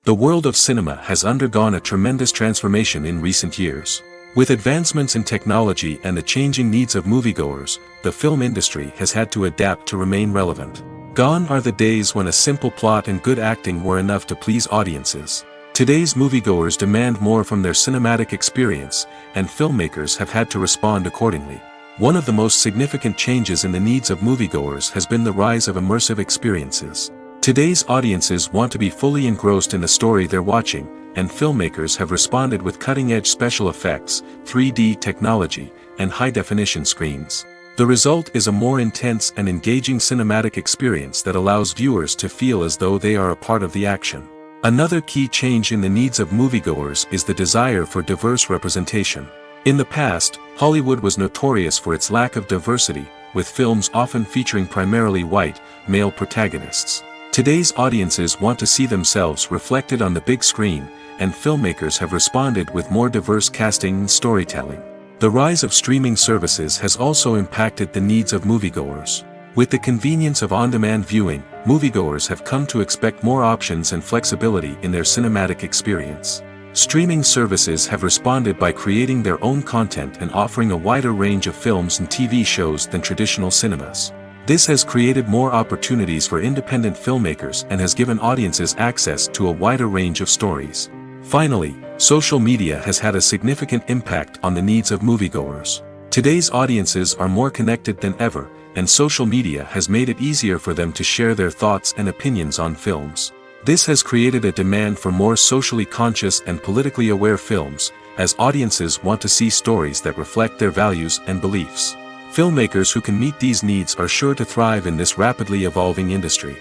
The world of cinema has undergone a tremendous transformation in recent years. With advancements in technology and the changing needs of moviegoers, the film industry has had to adapt to remain relevant. Gone are the days when a simple plot and good acting were enough to please audiences. Today's moviegoers demand more from their cinematic experience, and filmmakers have had to respond accordingly. One of the most significant changes in the needs of moviegoers has been the rise of immersive experiences. Today's audiences want to be fully engrossed in the story they're watching, and filmmakers have responded with cutting-edge special effects, 3D technology, and high-definition screens. The result is a more intense and engaging cinematic experience that allows viewers to feel as though they are a part of the action. Another key change in the needs of moviegoers is the desire for diverse representation. In the past, Hollywood was notorious for its lack of diversity, with films often featuring primarily white, male protagonists. Today's audiences want to see themselves reflected on the big screen, and filmmakers have responded with more diverse casting and storytelling. The rise of streaming services has also impacted the needs of moviegoers. With the convenience of on-demand viewing, moviegoers have come to expect more options and flexibility in their cinematic experience. Streaming services have responded by creating their own content and offering a wider range of films and TV shows than traditional cinemas. This has created more opportunities for independent filmmakers and has given audiences access to a wider range of stories. Finally, social media has had a significant impact on the needs of moviegoers. Today's audiences are more connected than ever, and social media has made it easier for them to share their thoughts and opinions on films. This has created a demand for more socially conscious and politically aware films, as audiences want to see stories that reflect their values and beliefs. Filmmakers who can meet these needs are sure to thrive in this rapidly evolving industry.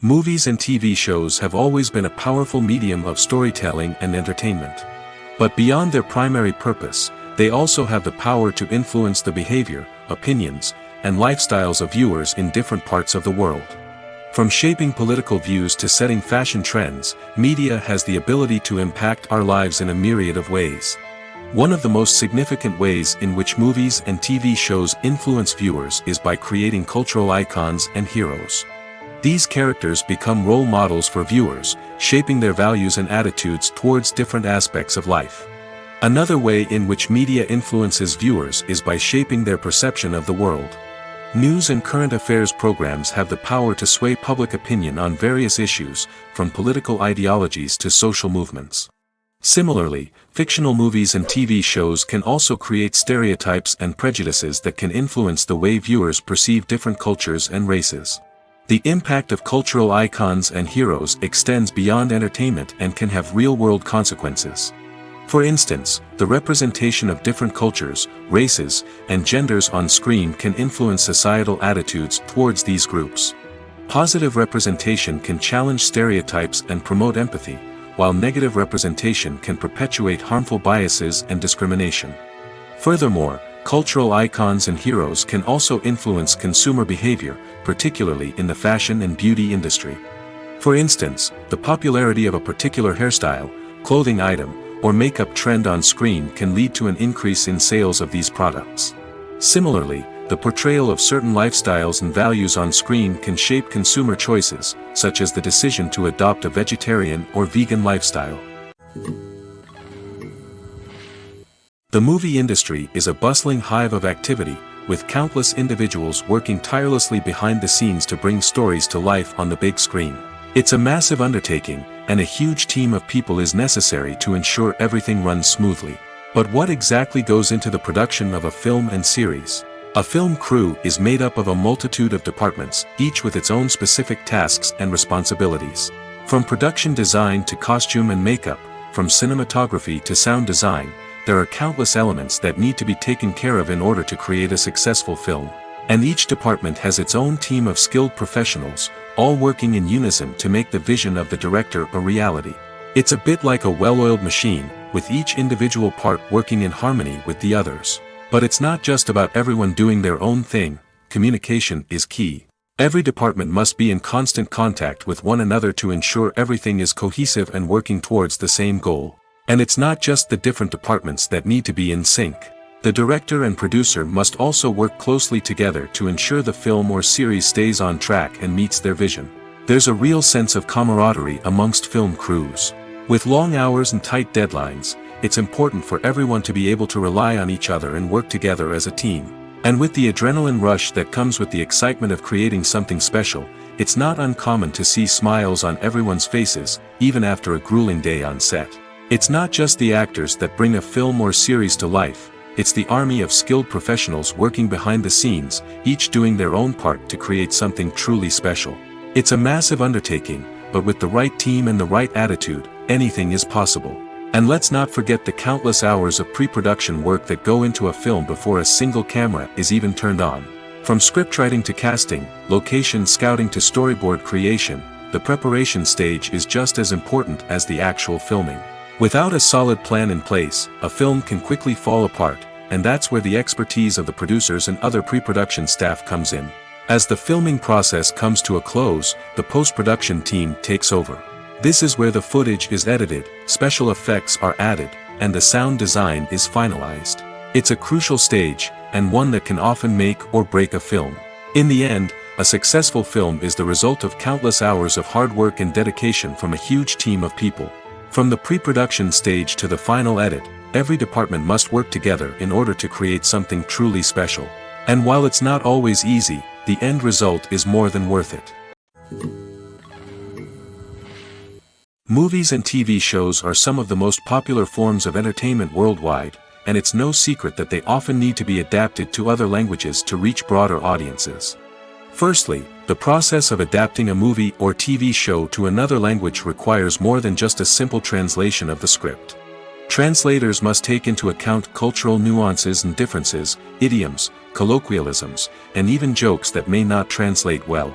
Movies and TV shows have always been a powerful medium of storytelling and entertainment. But beyond their primary purpose, they also have the power to influence the behavior, opinions, and lifestyles of viewers in different parts of the world. From shaping political views to setting fashion trends, media has the ability to impact our lives in a myriad of ways. One of the most significant ways in which movies and TV shows influence viewers is by creating cultural icons and heroes. These characters become role models for viewers, shaping their values and attitudes towards different aspects of life. Another way in which media influences viewers is by shaping their perception of the world. News and current affairs programs have the power to sway public opinion on various issues, from political ideologies to social movements. Similarly, fictional movies and TV shows can also create stereotypes and prejudices that can influence the way viewers perceive different cultures and races. The impact of cultural icons and heroes extends beyond entertainment and can have real-world consequences. For instance, the representation of different cultures, races, and genders on screen can influence societal attitudes towards these groups. Positive representation can challenge stereotypes and promote empathy, while negative representation can perpetuate harmful biases and discrimination. Furthermore, cultural icons and heroes can also influence consumer behavior, particularly in the fashion and beauty industry. For instance, the popularity of a particular hairstyle, clothing item, or makeup trend on screen can lead to an increase in sales of these products. Similarly, the portrayal of certain lifestyles and values on screen can shape consumer choices, such as the decision to adopt a vegetarian or vegan lifestyle. The movie industry is a bustling hive of activity, with countless individuals working tirelessly behind the scenes to bring stories to life on the big screen. It's a massive undertaking, and a huge team of people is necessary to ensure everything runs smoothly. But what exactly goes into the production of a film and series? A film crew is made up of a multitude of departments, each with its own specific tasks and responsibilities. From production design to costume and makeup, from cinematography to sound design, there are countless elements that need to be taken care of in order to create a successful film. And each department has its own team of skilled professionals, all working in unison to make the vision of the director a reality. It's a bit like a well-oiled machine, with each individual part working in harmony with the others. But it's not just about everyone doing their own thing. Communication is key. Every department must be in constant contact with one another to ensure everything is cohesive and working towards the same goal. And it's not just the different departments that need to be in sync. The director and producer must also work closely together to ensure the film or series stays on track and meets their vision. There's a real sense of camaraderie amongst film crews. With long hours and tight deadlines, it's important for everyone to be able to rely on each other and work together as a team. And with the adrenaline rush that comes with the excitement of creating something special, it's not uncommon to see smiles on everyone's faces, even after a grueling day on set. It's not just the actors that bring a film or series to life, it's the army of skilled professionals working behind the scenes, each doing their own part to create something truly special. It's a massive undertaking, but with the right team and the right attitude, anything is possible. And let's not forget the countless hours of pre-production work that go into a film before a single camera is even turned on. From scriptwriting to casting, location scouting to storyboard creation, the preparation stage is just as important as the actual filming. Without a solid plan in place, a film can quickly fall apart, and that's where the expertise of the producers and other pre-production staff comes in. As the filming process comes to a close, the post-production team takes over. This is where the footage is edited, special effects are added, and the sound design is finalized. It's a crucial stage, and one that can often make or break a film. In the end, A successful film is the result of countless hours of hard work and dedication from a huge team of people. From the pre-production stage to the final edit, every department must work together in order to create something truly special. And while it's not always easy, the end result is more than worth it. Movies and TV shows are some of the most popular forms of entertainment worldwide, and it's no secret that they often need to be adapted to other languages to reach broader audiences. Firstly, the process of adapting a movie or TV show to another language requires more than just a simple translation of the script. Translators must take into account cultural nuances and differences, idioms, colloquialisms, and even jokes that may not translate well.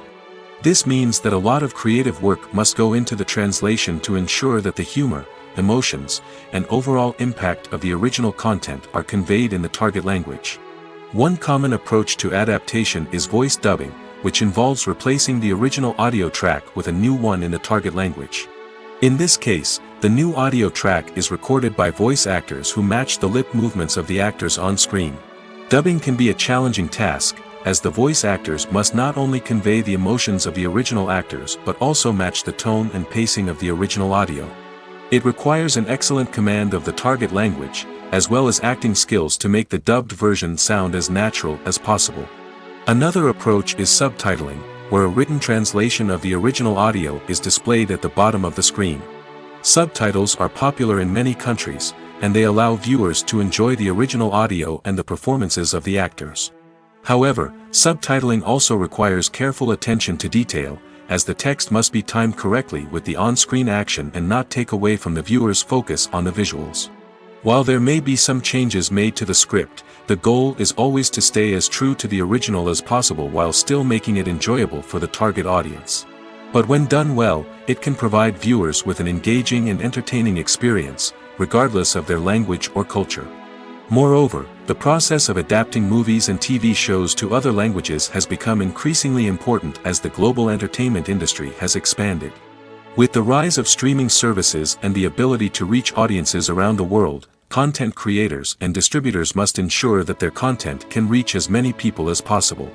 This means that a lot of creative work must go into the translation to ensure that the humor, emotions, and overall impact of the original content are conveyed in the target language. One common approach to adaptation is voice dubbing, which involves replacing the original audio track with a new one in the target language. In this case, the new audio track is recorded by voice actors who match the lip movements of the actors on screen. Dubbing can be a challenging task, as the voice actors must not only convey the emotions of the original actors but also match the tone and pacing of the original audio. It requires an excellent command of the target language, as well as acting skills to make the dubbed version sound as natural as possible. Another approach is subtitling, where a written translation of the original audio is displayed at the bottom of the screen. Subtitles are popular in many countries, and they allow viewers to enjoy the original audio and the performances of the actors. However, subtitling also requires careful attention to detail, as the text must be timed correctly with the on-screen action and not take away from the viewer's focus on the visuals. While there may be some changes made to the script, the goal is always to stay as true to the original as possible while still making it enjoyable for the target audience. But when done well, it can provide viewers with an engaging and entertaining experience, regardless of their language or culture. Moreover, the process of adapting movies and TV shows to other languages has become increasingly important as the global entertainment industry has expanded. With the rise of streaming services and the ability to reach audiences around the world, content creators and distributors must ensure that their content can reach as many people as possible.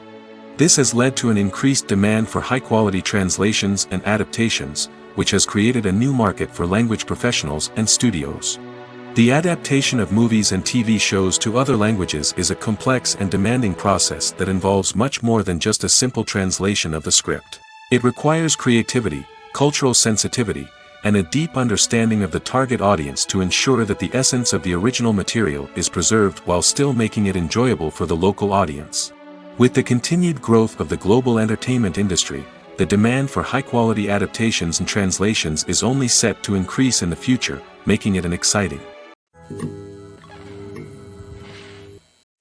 This has led to an increased demand for high-quality translations and adaptations, which has created a new market for language professionals and studios. The adaptation of movies and TV shows to other languages is a complex and demanding process that involves much more than just a simple translation of the script. It requires creativity, cultural sensitivity, and a deep understanding of the target audience to ensure that the essence of the original material is preserved while still making it enjoyable for the local audience. With the continued growth of the global entertainment industry, the demand for high-quality adaptations and translations is only set to increase in the future, making it an exciting.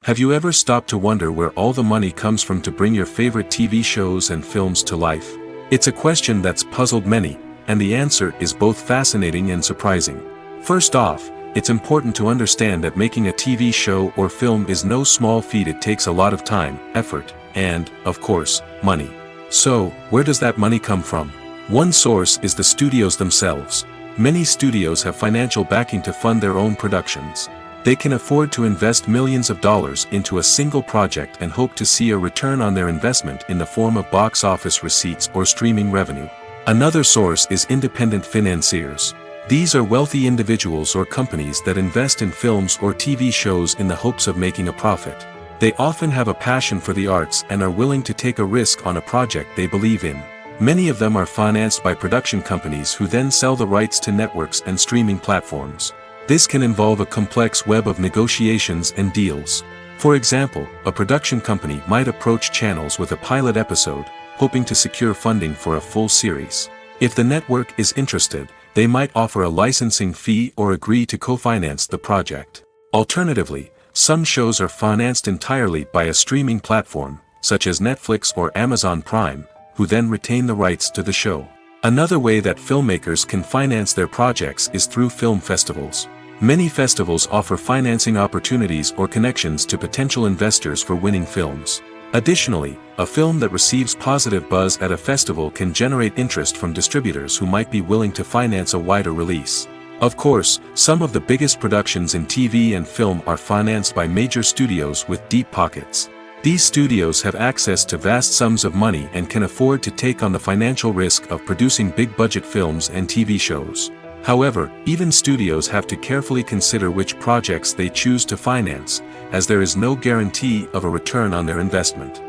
Have you ever stopped to wonder where all the money comes from to bring your favorite TV shows and films to life? It's a question that's puzzled many, and the answer is both fascinating and surprising. First off, it's important to understand that making a TV show or film is no small feat. It takes a lot of time, effort, and, of course, money. So, where does that money come from? One source is the studios themselves. Many studios have financial backing to fund their own productions. They can afford to invest millions of dollars into a single project and hope to see a return on their investment in the form of box office receipts or streaming revenue. Another source is independent financiers. These are wealthy individuals or companies that invest in films or TV shows in the hopes of making a profit. They often have a passion for the arts and are willing to take a risk on a project they believe in. Many of them are financed by production companies who then sell the rights to networks and streaming platforms. This can involve a complex web of negotiations and deals. For example, a production company might approach channels with a pilot episode, hoping to secure funding for a full series. If the network is interested, they might offer a licensing fee or agree to co-finance the project. Alternatively, some shows are financed entirely by a streaming platform, such as Netflix or Amazon Prime, who then retain the rights to the show. Another way that filmmakers can finance their projects is through film festivals. Many festivals offer financing opportunities or connections to potential investors for winning films. Additionally, a film that receives positive buzz at a festival can generate interest from distributors who might be willing to finance a wider release. Of course, some of the biggest productions in TV and film are financed by major studios with deep pockets. These studios have access to vast sums of money and can afford to take on the financial risk of producing big-budget films and TV shows. However, even studios have to carefully consider which projects they choose to finance, as there is no guarantee of a return on their investment.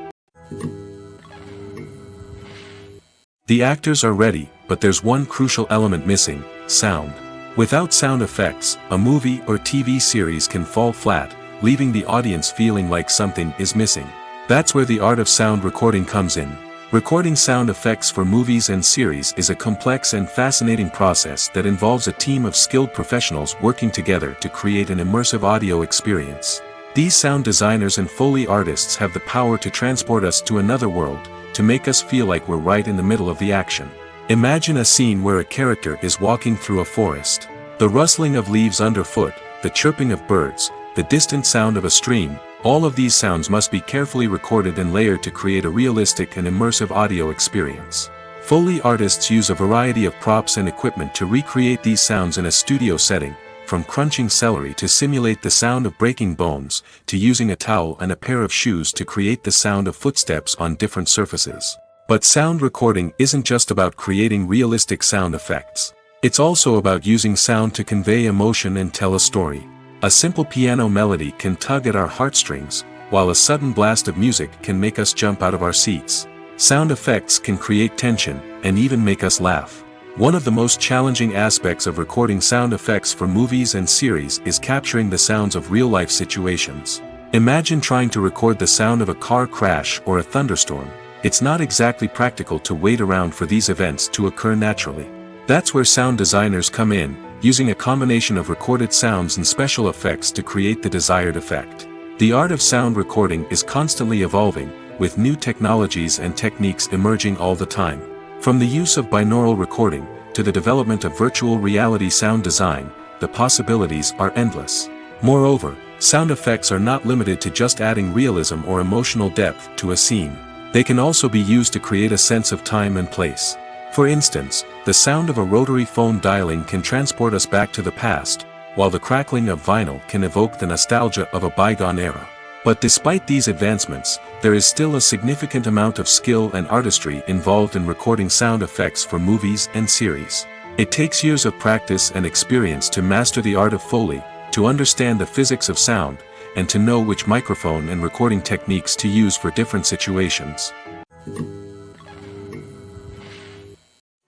The actors are ready, but there's one crucial element missing: sound. Without sound effects, a movie or TV series can fall flat, leaving the audience feeling like something is missing. That's where the art of sound recording comes in. Recording sound effects for movies and series is a complex and fascinating process that involves a team of skilled professionals working together to create an immersive audio experience. These sound designers and Foley artists have the power to transport us to another world, to make us feel like we're right in the middle of the action. Imagine a scene where a character is walking through a forest. The rustling of leaves underfoot, the chirping of birds, the distant sound of a stream, all of these sounds must be carefully recorded and layered to create a realistic and immersive audio experience. Foley artists use a variety of props and equipment to recreate these sounds in a studio setting, from crunching celery to simulate the sound of breaking bones, to using a towel and a pair of shoes to create the sound of footsteps on different surfaces. But sound recording isn't just about creating realistic sound effects. It's also about using sound to convey emotion and tell a story. A simple piano melody can tug at our heartstrings, while a sudden blast of music can make us jump out of our seats. Sound effects can create tension, and even make us laugh. One of the most challenging aspects of recording sound effects for movies and series is capturing the sounds of real-life situations. Imagine trying to record the sound of a car crash or a thunderstorm. It's not exactly practical to wait around for these events to occur naturally. That's where sound designers come in, using a combination of recorded sounds and special effects to create the desired effect. The art of sound recording is constantly evolving, with new technologies and techniques emerging all the time. From the use of binaural recording, to the development of virtual reality sound design, the possibilities are endless. Moreover, sound effects are not limited to just adding realism or emotional depth to a scene. They can also be used to create a sense of time and place. For instance, the sound of a rotary phone dialing can transport us back to the past, while the crackling of vinyl can evoke the nostalgia of a bygone era. But despite these advancements, there is still a significant amount of skill and artistry involved in recording sound effects for movies and series. It takes years of practice and experience to master the art of Foley, to understand the physics of sound, and to know which microphone and recording techniques to use for different situations.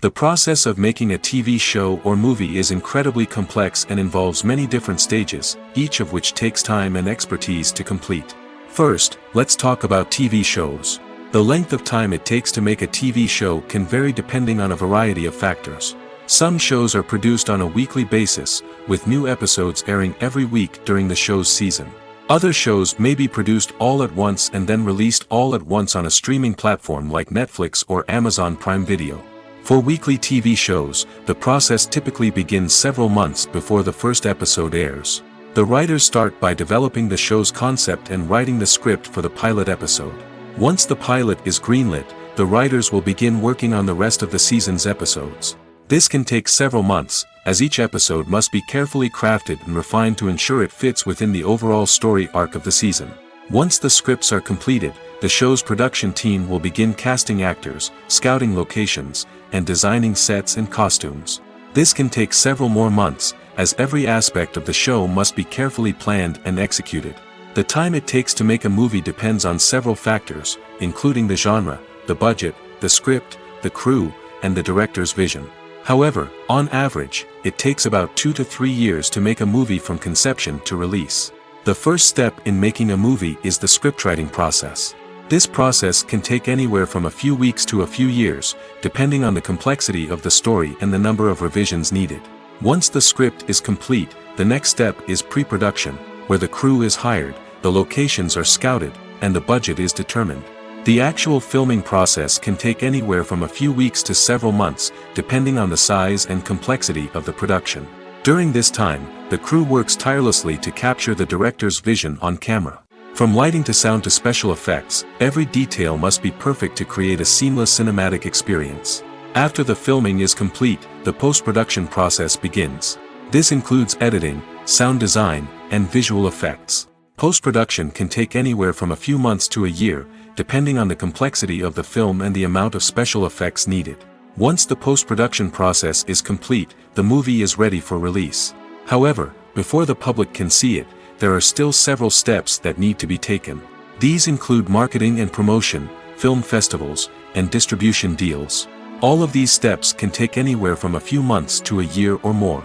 The process of making a TV show or movie is incredibly complex and involves many different stages, each of which takes time and expertise to complete. First, let's talk about TV shows. The length of time it takes to make a TV show can vary depending on a variety of factors. Some shows are produced on a weekly basis, with new episodes airing every week during the show's season. Other shows may be produced all at once and then released all at once on a streaming platform like Netflix or Amazon Prime Video. For weekly TV shows, the process typically begins several months before the first episode airs. The writers start by developing the show's concept and writing the script for the pilot episode. Once the pilot is greenlit, the writers will begin working on the rest of the season's episodes. This can take several months, as each episode must be carefully crafted and refined to ensure it fits within the overall story arc of the season. Once the scripts are completed, the show's production team will begin casting actors, scouting locations, and designing sets and costumes. This can take several more months, as every aspect of the show must be carefully planned and executed. The time it takes to make a movie depends on several factors, including the genre, the budget, the script, the crew, and the director's vision. However, on average, it takes about 2 to 3 years to make a movie from conception to release. The first step in making a movie is the scriptwriting process. This process can take anywhere from a few weeks to a few years, depending on the complexity of the story and the number of revisions needed. Once the script is complete, the next step is pre-production, where the crew is hired, the locations are scouted, and the budget is determined. The actual filming process can take anywhere from a few weeks to several months, depending on the size and complexity of the production. During this time, the crew works tirelessly to capture the director's vision on camera. From lighting to sound to special effects, every detail must be perfect to create a seamless cinematic experience. After the filming is complete, the post-production process begins. This includes editing, sound design, and visual effects. Post-production can take anywhere from a few months to a year, depending on the complexity of the film and the amount of special effects needed. Once the post-production process is complete, the movie is ready for release. However, before the public can see it, there are still several steps that need to be taken. These include marketing and promotion, film festivals, and distribution deals. All of these steps can take anywhere from a few months to a year or more.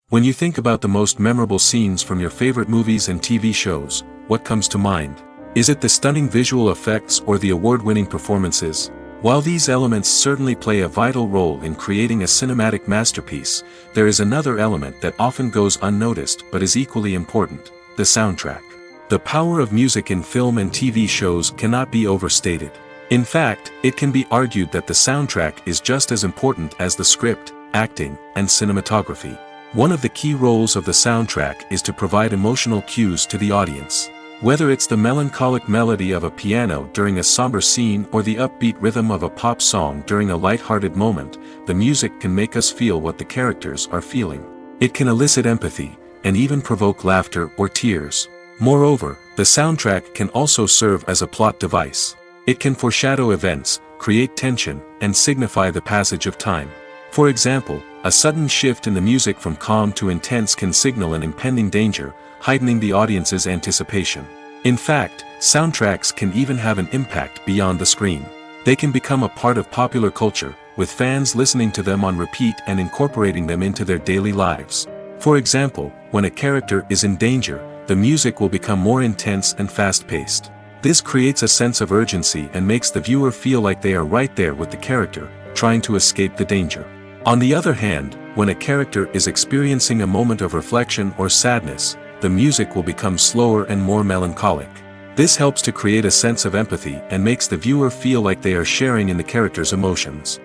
When you think about the most memorable scenes from your favorite movies and TV shows, what comes to mind? Is it the stunning visual effects or the award-winning performances? While these elements certainly play a vital role in creating a cinematic masterpiece, there is another element that often goes unnoticed but is equally important: the soundtrack. The power of music in film and TV shows cannot be overstated. In fact, it can be argued that the soundtrack is just as important as the script, acting, and cinematography. One of the key roles of the soundtrack is to provide emotional cues to the audience. Whether it's the melancholic melody of a piano during a somber scene or the upbeat rhythm of a pop song during a light-hearted moment, the music can make us feel what the characters are feeling. It can elicit empathy, and even provoke laughter or tears. Moreover, the soundtrack can also serve as a plot device. It can foreshadow events, create tension, and signify the passage of time. For example, a sudden shift in the music from calm to intense can signal an impending danger, heightening the audience's anticipation. In fact, soundtracks can even have an impact beyond the screen. They can become a part of popular culture, with fans listening to them on repeat and incorporating them into their daily lives. For example, when a character is in danger, the music will become more intense and fast-paced. This creates a sense of urgency and makes the viewer feel like they are right there with the character, trying to escape the danger. On the other hand, when a character is experiencing a moment of reflection or sadness, the music will become slower and more melancholic. This helps to create a sense of empathy and makes the viewer feel like they are sharing in the character's emotions.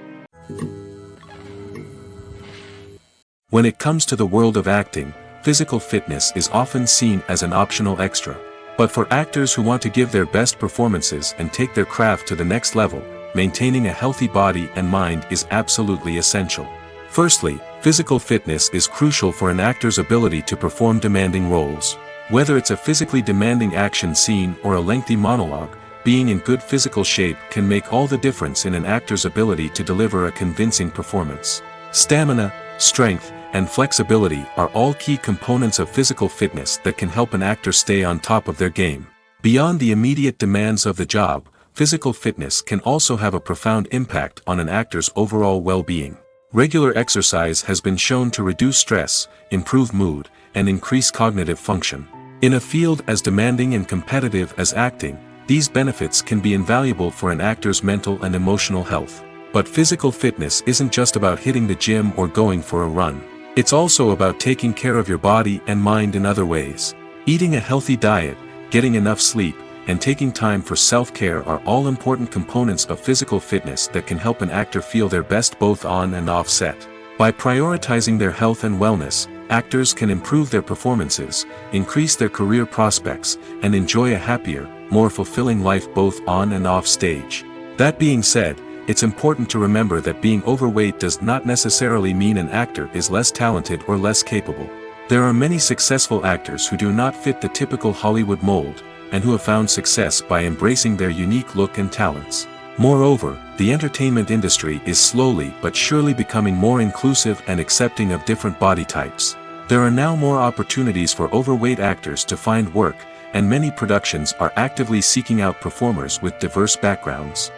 When it comes to the world of acting, physical fitness is often seen as an optional extra. But for actors who want to give their best performances and take their craft to the next level, maintaining a healthy body and mind is absolutely essential. Firstly, physical fitness is crucial for an actor's ability to perform demanding roles. Whether it's a physically demanding action scene or a lengthy monologue, being in good physical shape can make all the difference in an actor's ability to deliver a convincing performance. Stamina, strength, and flexibility are all key components of physical fitness that can help an actor stay on top of their game. Beyond the immediate demands of the job, physical fitness can also have a profound impact on an actor's overall well-being. Regular exercise has been shown to reduce stress, improve mood, and increase cognitive function. In a field as demanding and competitive as acting, these benefits can be invaluable for an actor's mental and emotional health. But physical fitness isn't just about hitting the gym or going for a run. It's also about taking care of your body and mind in other ways. Eating a healthy diet, getting enough sleep, and taking time for self-care are all important components of physical fitness that can help an actor feel their best both on and off set. By prioritizing their health and wellness, actors can improve their performances, increase their career prospects, and enjoy a happier, more fulfilling life both on and off stage. That being said, it's important to remember that being overweight does not necessarily mean an actor is less talented or less capable. There are many successful actors who do not fit the typical Hollywood mold, and who have found success by embracing their unique look and talents. Moreover, the entertainment industry is slowly but surely becoming more inclusive and accepting of different body types. There are now more opportunities for overweight actors to find work, and many productions are actively seeking out performers with diverse backgrounds.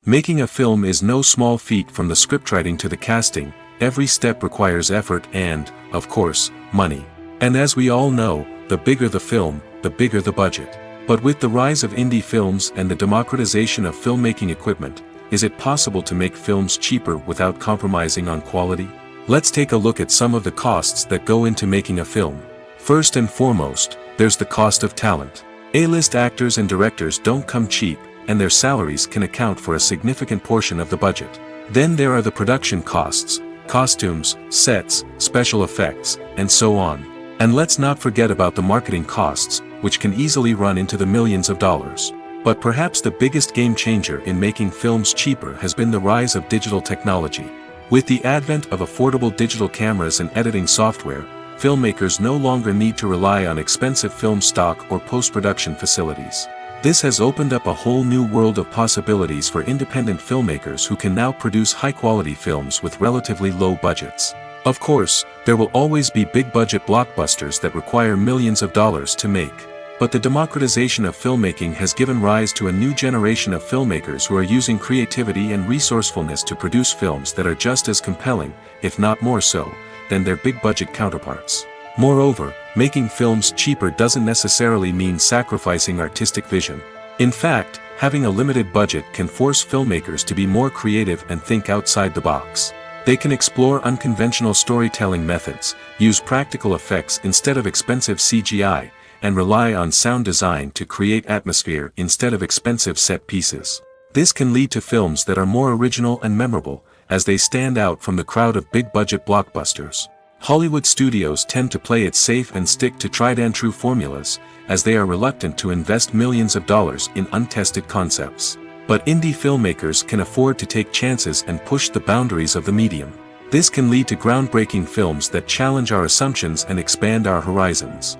Making a film is no small feat. From the scriptwriting to the casting, every step requires effort and, of course, money. And as we all know, the bigger the film, the bigger the budget. But with the rise of indie films and the democratization of filmmaking equipment, is it possible to make films cheaper without compromising on quality? Let's take a look at some of the costs that go into making a film. First and foremost, there's the cost of talent. A-list actors and directors don't come cheap, and their salaries can account for a significant portion of the budget. Then there are the production costs, costumes, sets, special effects, and so on. And let's not forget about the marketing costs, which can easily run into the millions of dollars. But perhaps the biggest game changer in making films cheaper has been the rise of digital technology. With the advent of affordable digital cameras and editing software, filmmakers no longer need to rely on expensive film stock or post-production facilities. This has opened up a whole new world of possibilities for independent filmmakers who can now produce high-quality films with relatively low budgets. Of course, there will always be big-budget blockbusters that require millions of dollars to make. But the democratization of filmmaking has given rise to a new generation of filmmakers who are using creativity and resourcefulness to produce films that are just as compelling, if not more so, than their big-budget counterparts. Moreover, making films cheaper doesn't necessarily mean sacrificing artistic vision. In fact, having a limited budget can force filmmakers to be more creative and think outside the box. They can explore unconventional storytelling methods, use practical effects instead of expensive CGI, and rely on sound design to create atmosphere instead of expensive set pieces. This can lead to films that are more original and memorable, as they stand out from the crowd of big-budget blockbusters. Hollywood studios tend to play it safe and stick to tried-and-true formulas, as they are reluctant to invest millions of dollars in untested concepts. But indie filmmakers can afford to take chances and push the boundaries of the medium. This can lead to groundbreaking films that challenge our assumptions and expand our horizons.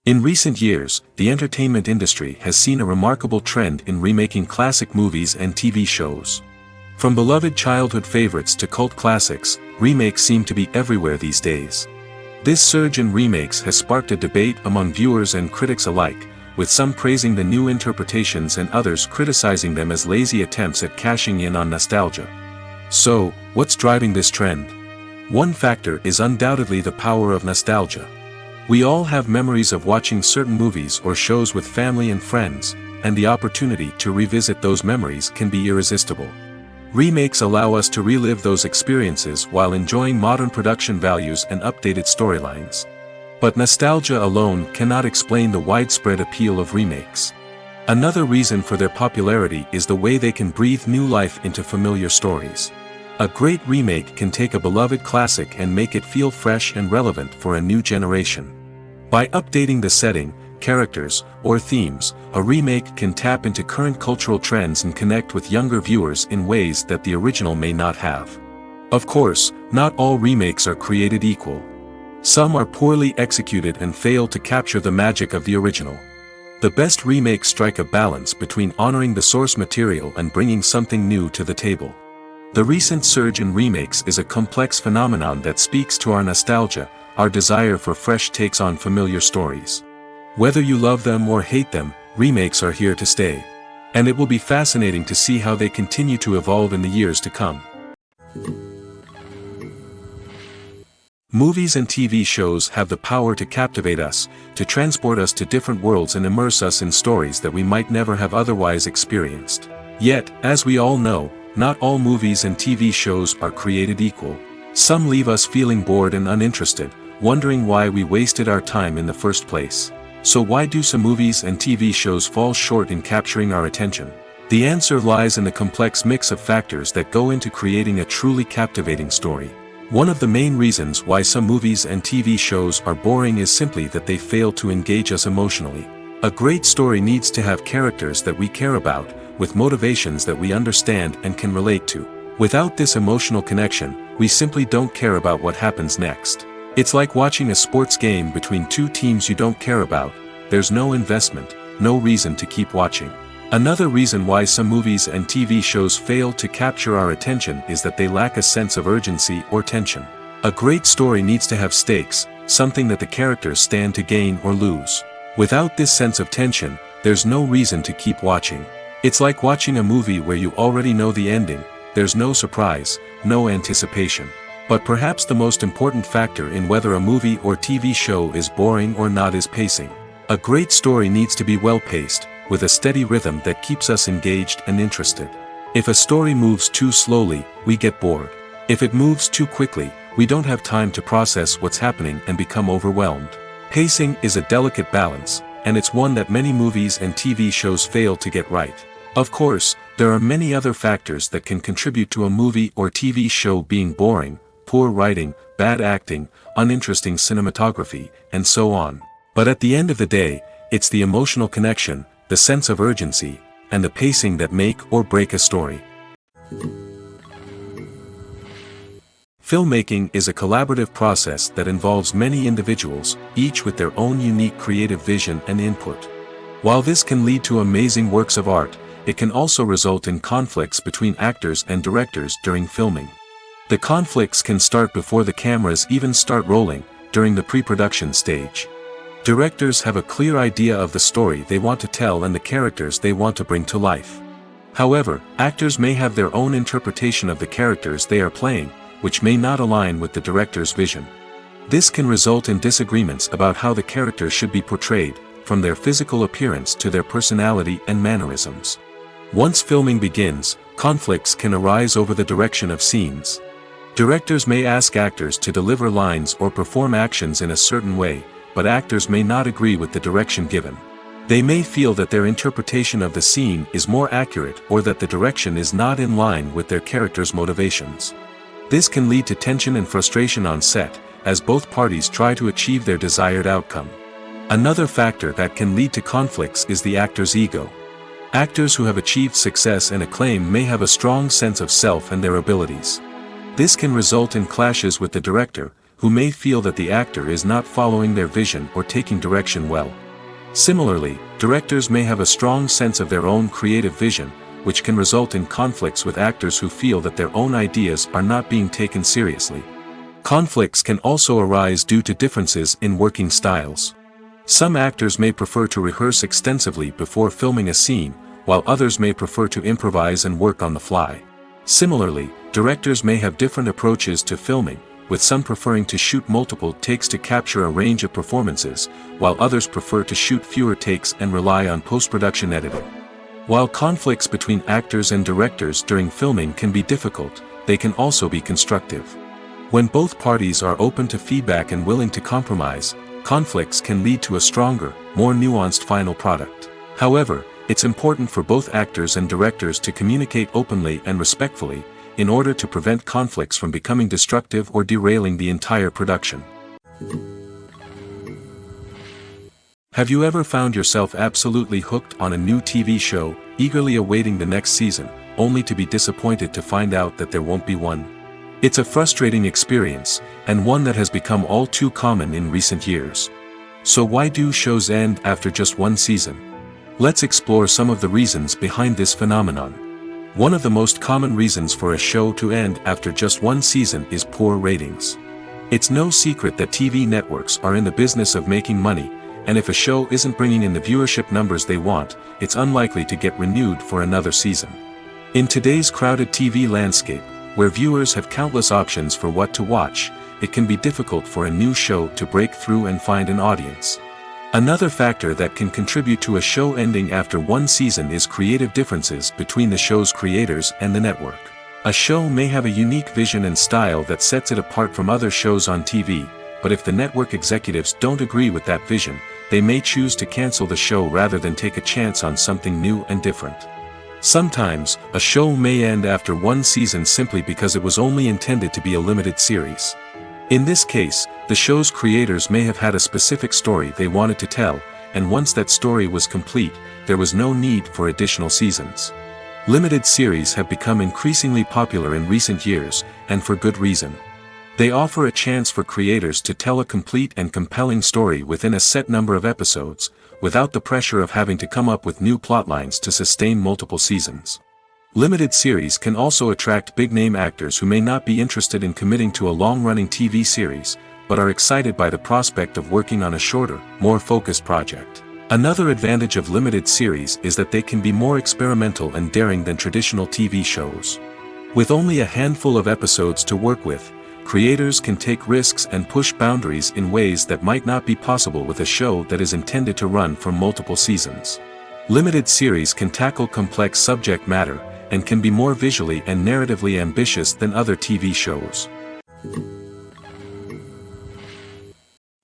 In recent years, the entertainment industry has seen a remarkable trend in remaking classic movies and TV shows. From beloved childhood favorites to cult classics, remakes seem to be everywhere these days. This surge in remakes has sparked a debate among viewers and critics alike, with some praising the new interpretations and others criticizing them as lazy attempts at cashing in on nostalgia. So, what's driving this trend? One factor is undoubtedly the power of nostalgia. We all have memories of watching certain movies or shows with family and friends, and the opportunity to revisit those memories can be irresistible. Remakes allow us to relive those experiences while enjoying modern production values and updated storylines. But nostalgia alone cannot explain the widespread appeal of remakes. Another reason for their popularity is the way they can breathe new life into familiar stories. A great remake can take a beloved classic and make it feel fresh and relevant for a new generation. By updating the setting, characters, or themes, a remake can tap into current cultural trends and connect with younger viewers in ways that the original may not have. Of course, not all remakes are created equal. Some are poorly executed and fail to capture the magic of the original. The best remakes strike a balance between honoring the source material and bringing something new to the table. The recent surge in remakes is a complex phenomenon that speaks to our nostalgia, our desire for fresh takes on familiar stories. Whether you love them or hate them, remakes are here to stay. And it will be fascinating to see how they continue to evolve in the years to come. Movies and TV shows have the power to captivate us, to transport us to different worlds and immerse us in stories that we might never have otherwise experienced. Yet, as we all know, not all movies and TV shows are created equal. Some leave us feeling bored and uninterested, wondering why we wasted our time in the first place. So why do some movies and TV shows fall short in capturing our attention? The answer lies in the complex mix of factors that go into creating a truly captivating story. One of the main reasons why some movies and TV shows are boring is simply that they fail to engage us emotionally. A great story needs to have characters that we care about, with motivations that we understand and can relate to. Without this emotional connection, we simply don't care about what happens next. It's like watching a sports game between two teams you don't care about. There's no investment, no reason to keep watching. Another reason why some movies and TV shows fail to capture our attention is that they lack a sense of urgency or tension. A great story needs to have stakes, something that the characters stand to gain or lose. Without this sense of tension, there's no reason to keep watching. It's like watching a movie where you already know the ending. There's no surprise, no anticipation. But perhaps the most important factor in whether a movie or TV show is boring or not is pacing. A great story needs to be well-paced, with a steady rhythm that keeps us engaged and interested. If a story moves too slowly, we get bored. If it moves too quickly, we don't have time to process what's happening and become overwhelmed. Pacing is a delicate balance, and it's one that many movies and TV shows fail to get right. Of course, there are many other factors that can contribute to a movie or TV show being boring: poor writing, bad acting, uninteresting cinematography, and so on. But at the end of the day, it's the emotional connection, the sense of urgency, and the pacing that make or break a story. Filmmaking is a collaborative process that involves many individuals, each with their own unique creative vision and input. While this can lead to amazing works of art, it can also result in conflicts between actors and directors during filming. The conflicts can start before the cameras even start rolling, during the pre-production stage. Directors have a clear idea of the story they want to tell and the characters they want to bring to life. However, actors may have their own interpretation of the characters they are playing, which may not align with the director's vision. This can result in disagreements about how the characters should be portrayed, from their physical appearance to their personality and mannerisms. Once filming begins, conflicts can arise over the direction of scenes. Directors may ask actors to deliver lines or perform actions in a certain way, but actors may not agree with the direction given. They may feel that their interpretation of the scene is more accurate or that the direction is not in line with their character's motivations. This can lead to tension and frustration on set, as both parties try to achieve their desired outcome. Another factor that can lead to conflicts is the actor's ego. Actors who have achieved success and acclaim may have a strong sense of self and their abilities. This can result in clashes with the director, who may feel that the actor is not following their vision or taking direction well. Similarly, directors may have a strong sense of their own creative vision, which can result in conflicts with actors who feel that their own ideas are not being taken seriously. Conflicts can also arise due to differences in working styles. Some actors may prefer to rehearse extensively before filming a scene, while others may prefer to improvise and work on the fly. Similarly, directors may have different approaches to filming, with some preferring to shoot multiple takes to capture a range of performances, while others prefer to shoot fewer takes and rely on post-production editing. While conflicts between actors and directors during filming can be difficult, they can also be constructive. When both parties are open to feedback and willing to compromise, conflicts can lead to a stronger, more nuanced final product. However, it's important for both actors and directors to communicate openly and respectfully, in order to prevent conflicts from becoming destructive or derailing the entire production. Have you ever found yourself absolutely hooked on a new TV show, eagerly awaiting the next season, only to be disappointed to find out that there won't be one? It's a frustrating experience, and one that has become all too common in recent years. So why do shows end after just one season? Let's explore some of the reasons behind this phenomenon. One of the most common reasons for a show to end after just one season is poor ratings. It's no secret that TV networks are in the business of making money, and if a show isn't bringing in the viewership numbers they want, it's unlikely to get renewed for another season. In today's crowded TV landscape, where viewers have countless options for what to watch, it can be difficult for a new show to break through and find an audience. Another factor that can contribute to a show ending after one season is creative differences between the show's creators and the network. A show may have a unique vision and style that sets it apart from other shows on TV, but if the network executives don't agree with that vision, they may choose to cancel the show rather than take a chance on something new and different. Sometimes, a show may end after one season simply because it was only intended to be a limited series. In this case, the show's creators may have had a specific story they wanted to tell, and once that story was complete, there was no need for additional seasons. Limited series have become increasingly popular in recent years, and for good reason. They offer a chance for creators to tell a complete and compelling story within a set number of episodes, without the pressure of having to come up with new plotlines to sustain multiple seasons. Limited series can also attract big-name actors who may not be interested in committing to a long-running TV series, but are excited by the prospect of working on a shorter, more focused project. Another advantage of limited series is that they can be more experimental and daring than traditional TV shows. With only a handful of episodes to work with, creators can take risks and push boundaries in ways that might not be possible with a show that is intended to run for multiple seasons. Limited series can tackle complex subject matter, and can be more visually and narratively ambitious than other TV shows.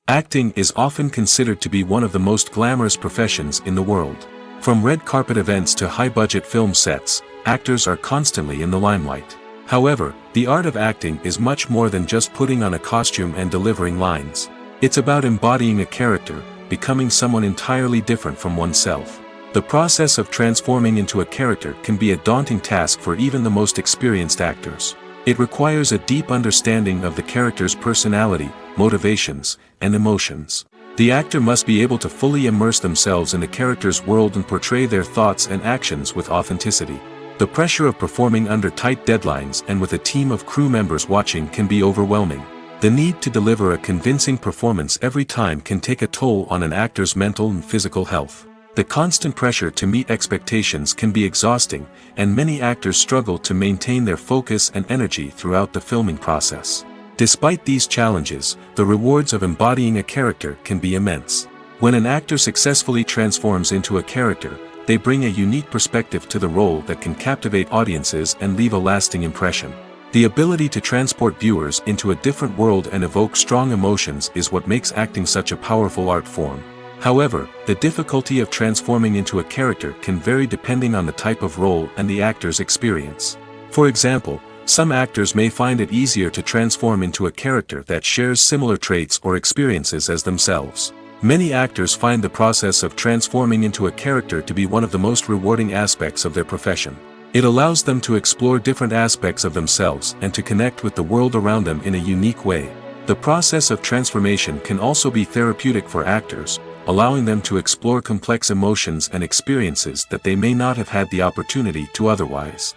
Acting is often considered to be one of the most glamorous professions in the world. From red carpet events to high-budget film sets, actors are constantly in the limelight. However, the art of acting is much more than just putting on a costume and delivering lines. It's about embodying a character, becoming someone entirely different from oneself. The process of transforming into a character can be a daunting task for even the most experienced actors. It requires a deep understanding of the character's personality, motivations, and emotions. The actor must be able to fully immerse themselves in the character's world and portray their thoughts and actions with authenticity. The pressure of performing under tight deadlines and with a team of crew members watching can be overwhelming. The need to deliver a convincing performance every time can take a toll on an actor's mental and physical health. The constant pressure to meet expectations can be exhausting, and many actors struggle to maintain their focus and energy throughout the filming process. Despite these challenges, the rewards of embodying a character can be immense. When an actor successfully transforms into a character, they bring a unique perspective to the role that can captivate audiences and leave a lasting impression. The ability to transport viewers into a different world and evoke strong emotions is what makes acting such a powerful art form. However, the difficulty of transforming into a character can vary depending on the type of role and the actor's experience. For example, some actors may find it easier to transform into a character that shares similar traits or experiences as themselves. Many actors find the process of transforming into a character to be one of the most rewarding aspects of their profession. It allows them to explore different aspects of themselves and to connect with the world around them in a unique way. The process of transformation can also be therapeutic for actors, allowing them to explore complex emotions and experiences that they may not have had the opportunity to otherwise.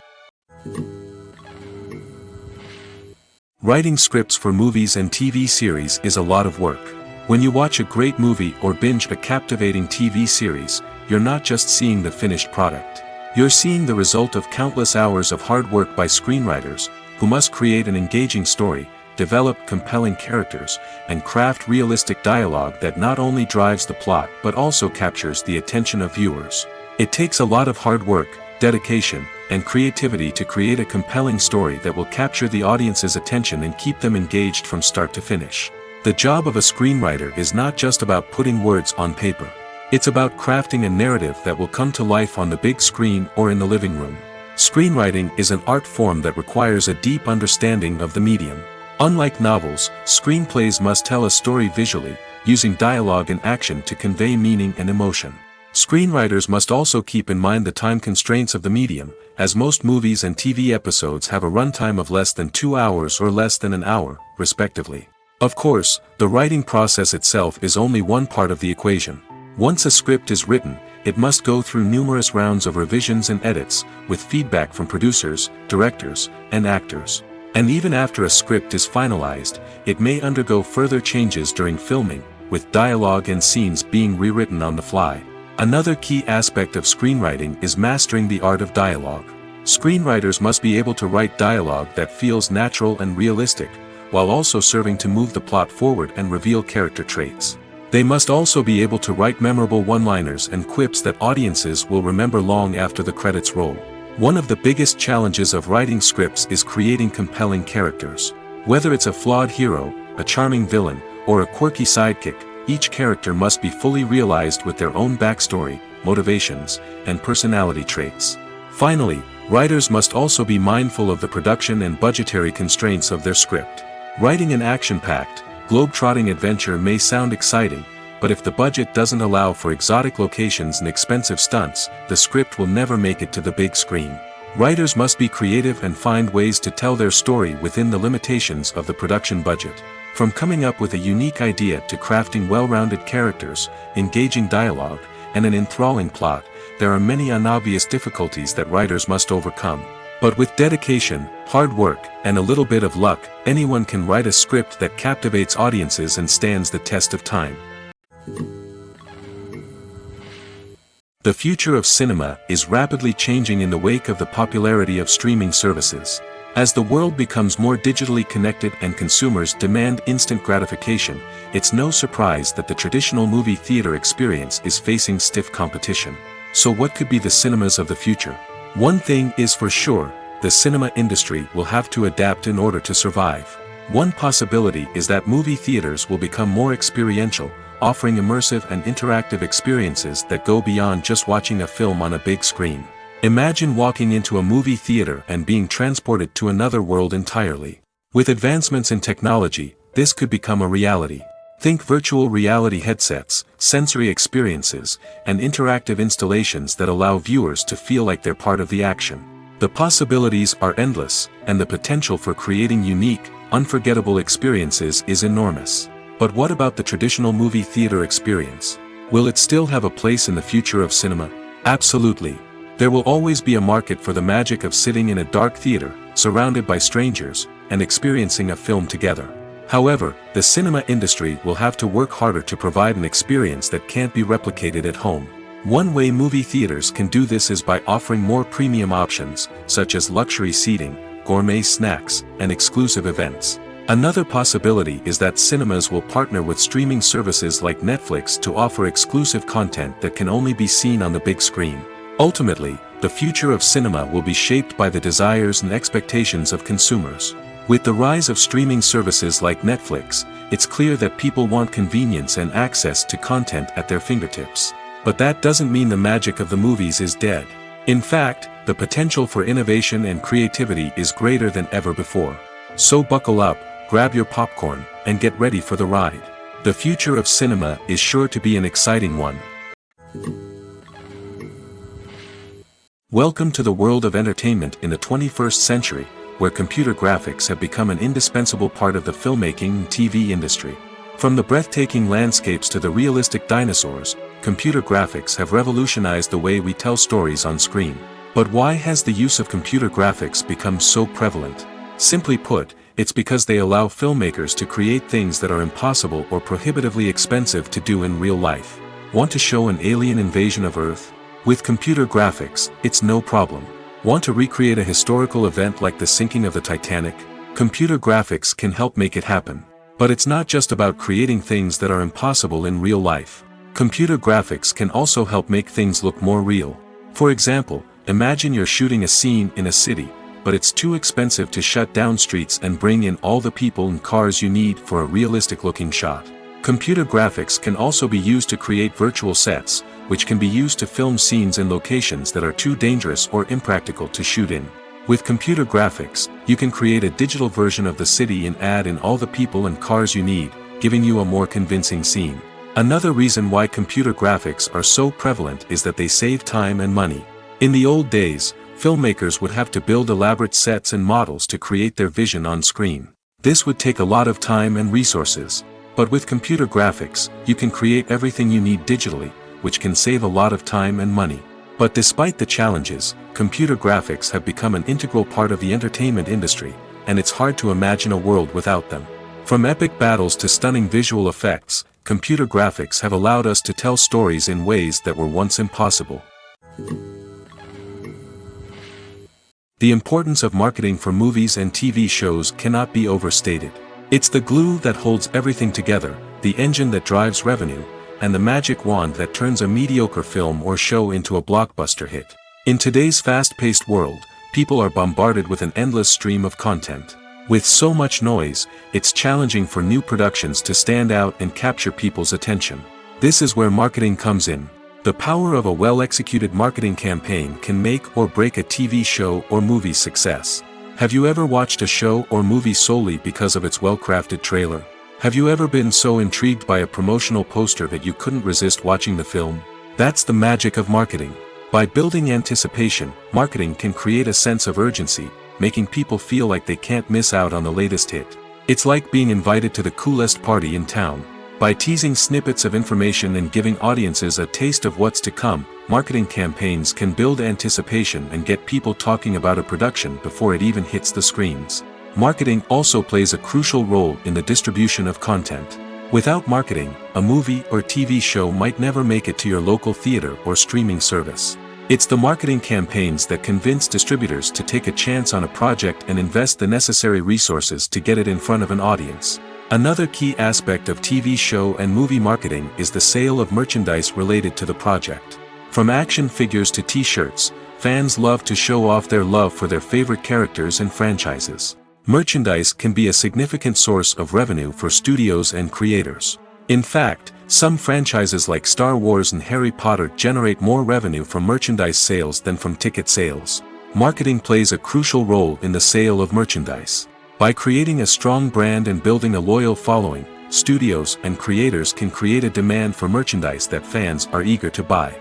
Writing scripts for movies and TV series is a lot of work. When you watch a great movie or binge a captivating TV series, you're not just seeing the finished product. You're seeing the result of countless hours of hard work by screenwriters, who must create an engaging story, develop compelling characters, and craft realistic dialogue that not only drives the plot but also captures the attention of viewers. It takes a lot of hard work, dedication, and creativity to create a compelling story that will capture the audience's attention and keep them engaged from start to finish. The job of a screenwriter is not just about putting words on paper. It's about crafting a narrative that will come to life on the big screen or in the living room. Screenwriting is an art form that requires a deep understanding of the medium. Unlike novels, screenplays must tell a story visually, using dialogue and action to convey meaning and emotion. Screenwriters must also keep in mind the time constraints of the medium, as most movies and TV episodes have a runtime of less than 2 hours or less than an hour, respectively. Of course, the writing process itself is only one part of the equation. Once a script is written, it must go through numerous rounds of revisions and edits, with feedback from producers, directors, and actors. And even after a script is finalized, it may undergo further changes during filming, with dialogue and scenes being rewritten on the fly. Another key aspect of screenwriting is mastering the art of dialogue. Screenwriters must be able to write dialogue that feels natural and realistic, while also serving to move the plot forward and reveal character traits. They must also be able to write memorable one-liners and quips that audiences will remember long after the credits roll. One of the biggest challenges of writing scripts is creating compelling characters. Whether it's a flawed hero, a charming villain, or a quirky sidekick, each character must be fully realized with their own backstory, motivations, and personality traits. Finally, writers must also be mindful of the production and budgetary constraints of their script. Writing an action-packed, globe-trotting adventure may sound exciting, but if the budget doesn't allow for exotic locations and expensive stunts, the script will never make it to the big screen. Writers must be creative and find ways to tell their story within the limitations of the production budget. From coming up with a unique idea to crafting well-rounded characters, engaging dialogue, and an enthralling plot, there are many unobvious difficulties that writers must overcome. But with dedication, hard work, and a little bit of luck, anyone can write a script that captivates audiences and stands the test of time. The future of cinema is rapidly changing in the wake of the popularity of streaming services. As the world becomes more digitally connected and consumers demand instant gratification, it's no surprise that the traditional movie theater experience is facing stiff competition. So what could be the cinemas of the future? One thing is for sure, the cinema industry will have to adapt in order to survive. One possibility is that movie theaters will become more experiential, offering immersive and interactive experiences that go beyond just watching a film on a big screen. Imagine walking into a movie theater and being transported to another world entirely. With advancements in technology, this could become a reality. Think virtual reality headsets, sensory experiences, and interactive installations that allow viewers to feel like they're part of the action. The possibilities are endless, and the potential for creating unique, unforgettable experiences is enormous. But what about the traditional movie theater experience? Will it still have a place in the future of cinema? Absolutely. There will always be a market for the magic of sitting in a dark theater, surrounded by strangers, and experiencing a film together. However, the cinema industry will have to work harder to provide an experience that can't be replicated at home. One way movie theaters can do this is by offering more premium options, such as luxury seating, gourmet snacks, and exclusive events. Another possibility is that cinemas will partner with streaming services like Netflix to offer exclusive content that can only be seen on the big screen. Ultimately, the future of cinema will be shaped by the desires and expectations of consumers. With the rise of streaming services like Netflix, it's clear that people want convenience and access to content at their fingertips. But that doesn't mean the magic of the movies is dead. In fact, the potential for innovation and creativity is greater than ever before. So buckle up, grab your popcorn, and get ready for the ride. The future of cinema is sure to be an exciting one. Welcome to the world of entertainment in the 21st century, where computer graphics have become an indispensable part of the filmmaking and TV industry. From the breathtaking landscapes to the realistic dinosaurs, computer graphics have revolutionized the way we tell stories on screen. But why has the use of computer graphics become so prevalent? Simply put, it's because they allow filmmakers to create things that are impossible or prohibitively expensive to do in real life. Want to show an alien invasion of Earth? With computer graphics, it's no problem. Want to recreate a historical event like the sinking of the Titanic? Computer graphics can help make it happen. But it's not just about creating things that are impossible in real life. Computer graphics can also help make things look more real. For example, imagine you're shooting a scene in a city, but it's too expensive to shut down streets and bring in all the people and cars you need for a realistic-looking shot. Computer graphics can also be used to create virtual sets, which can be used to film scenes in locations that are too dangerous or impractical to shoot in. With computer graphics, you can create a digital version of the city and add in all the people and cars you need, giving you a more convincing scene. Another reason why computer graphics are so prevalent is that they save time and money. In the old days, filmmakers would have to build elaborate sets and models to create their vision on screen. This would take a lot of time and resources. But with computer graphics, you can create everything you need digitally, which can save a lot of time and money. But despite the challenges, computer graphics have become an integral part of the entertainment industry, and it's hard to imagine a world without them. From epic battles to stunning visual effects, computer graphics have allowed us to tell stories in ways that were once impossible. The importance of marketing for movies and TV shows cannot be overstated. It's the glue that holds everything together, the engine that drives revenue, and the magic wand that turns a mediocre film or show into a blockbuster hit. In today's fast-paced world, people are bombarded with an endless stream of content. With so much noise, it's challenging for new productions to stand out and capture people's attention. This is where marketing comes in. The power of a well-executed marketing campaign can make or break a TV show or movie's success. Have you ever watched a show or movie solely because of its well-crafted trailer? Have you ever been so intrigued by a promotional poster that you couldn't resist watching the film? That's the magic of marketing. By building anticipation, marketing can create a sense of urgency, making people feel like they can't miss out on the latest hit. It's like being invited to the coolest party in town. By teasing snippets of information and giving audiences a taste of what's to come, marketing campaigns can build anticipation and get people talking about a production before it even hits the screens. Marketing also plays a crucial role in the distribution of content. Without marketing, a movie or TV show might never make it to your local theater or streaming service. It's the marketing campaigns that convince distributors to take a chance on a project and invest the necessary resources to get it in front of an audience. Another key aspect of TV show and movie marketing is the sale of merchandise related to the project. From action figures to t-shirts, fans love to show off their love for their favorite characters and franchises. Merchandise can be a significant source of revenue for studios and creators. In fact, some franchises like Star Wars and Harry Potter generate more revenue from merchandise sales than from ticket sales. Marketing plays a crucial role in the sale of merchandise. By creating a strong brand and building a loyal following, studios and creators can create a demand for merchandise that fans are eager to buy.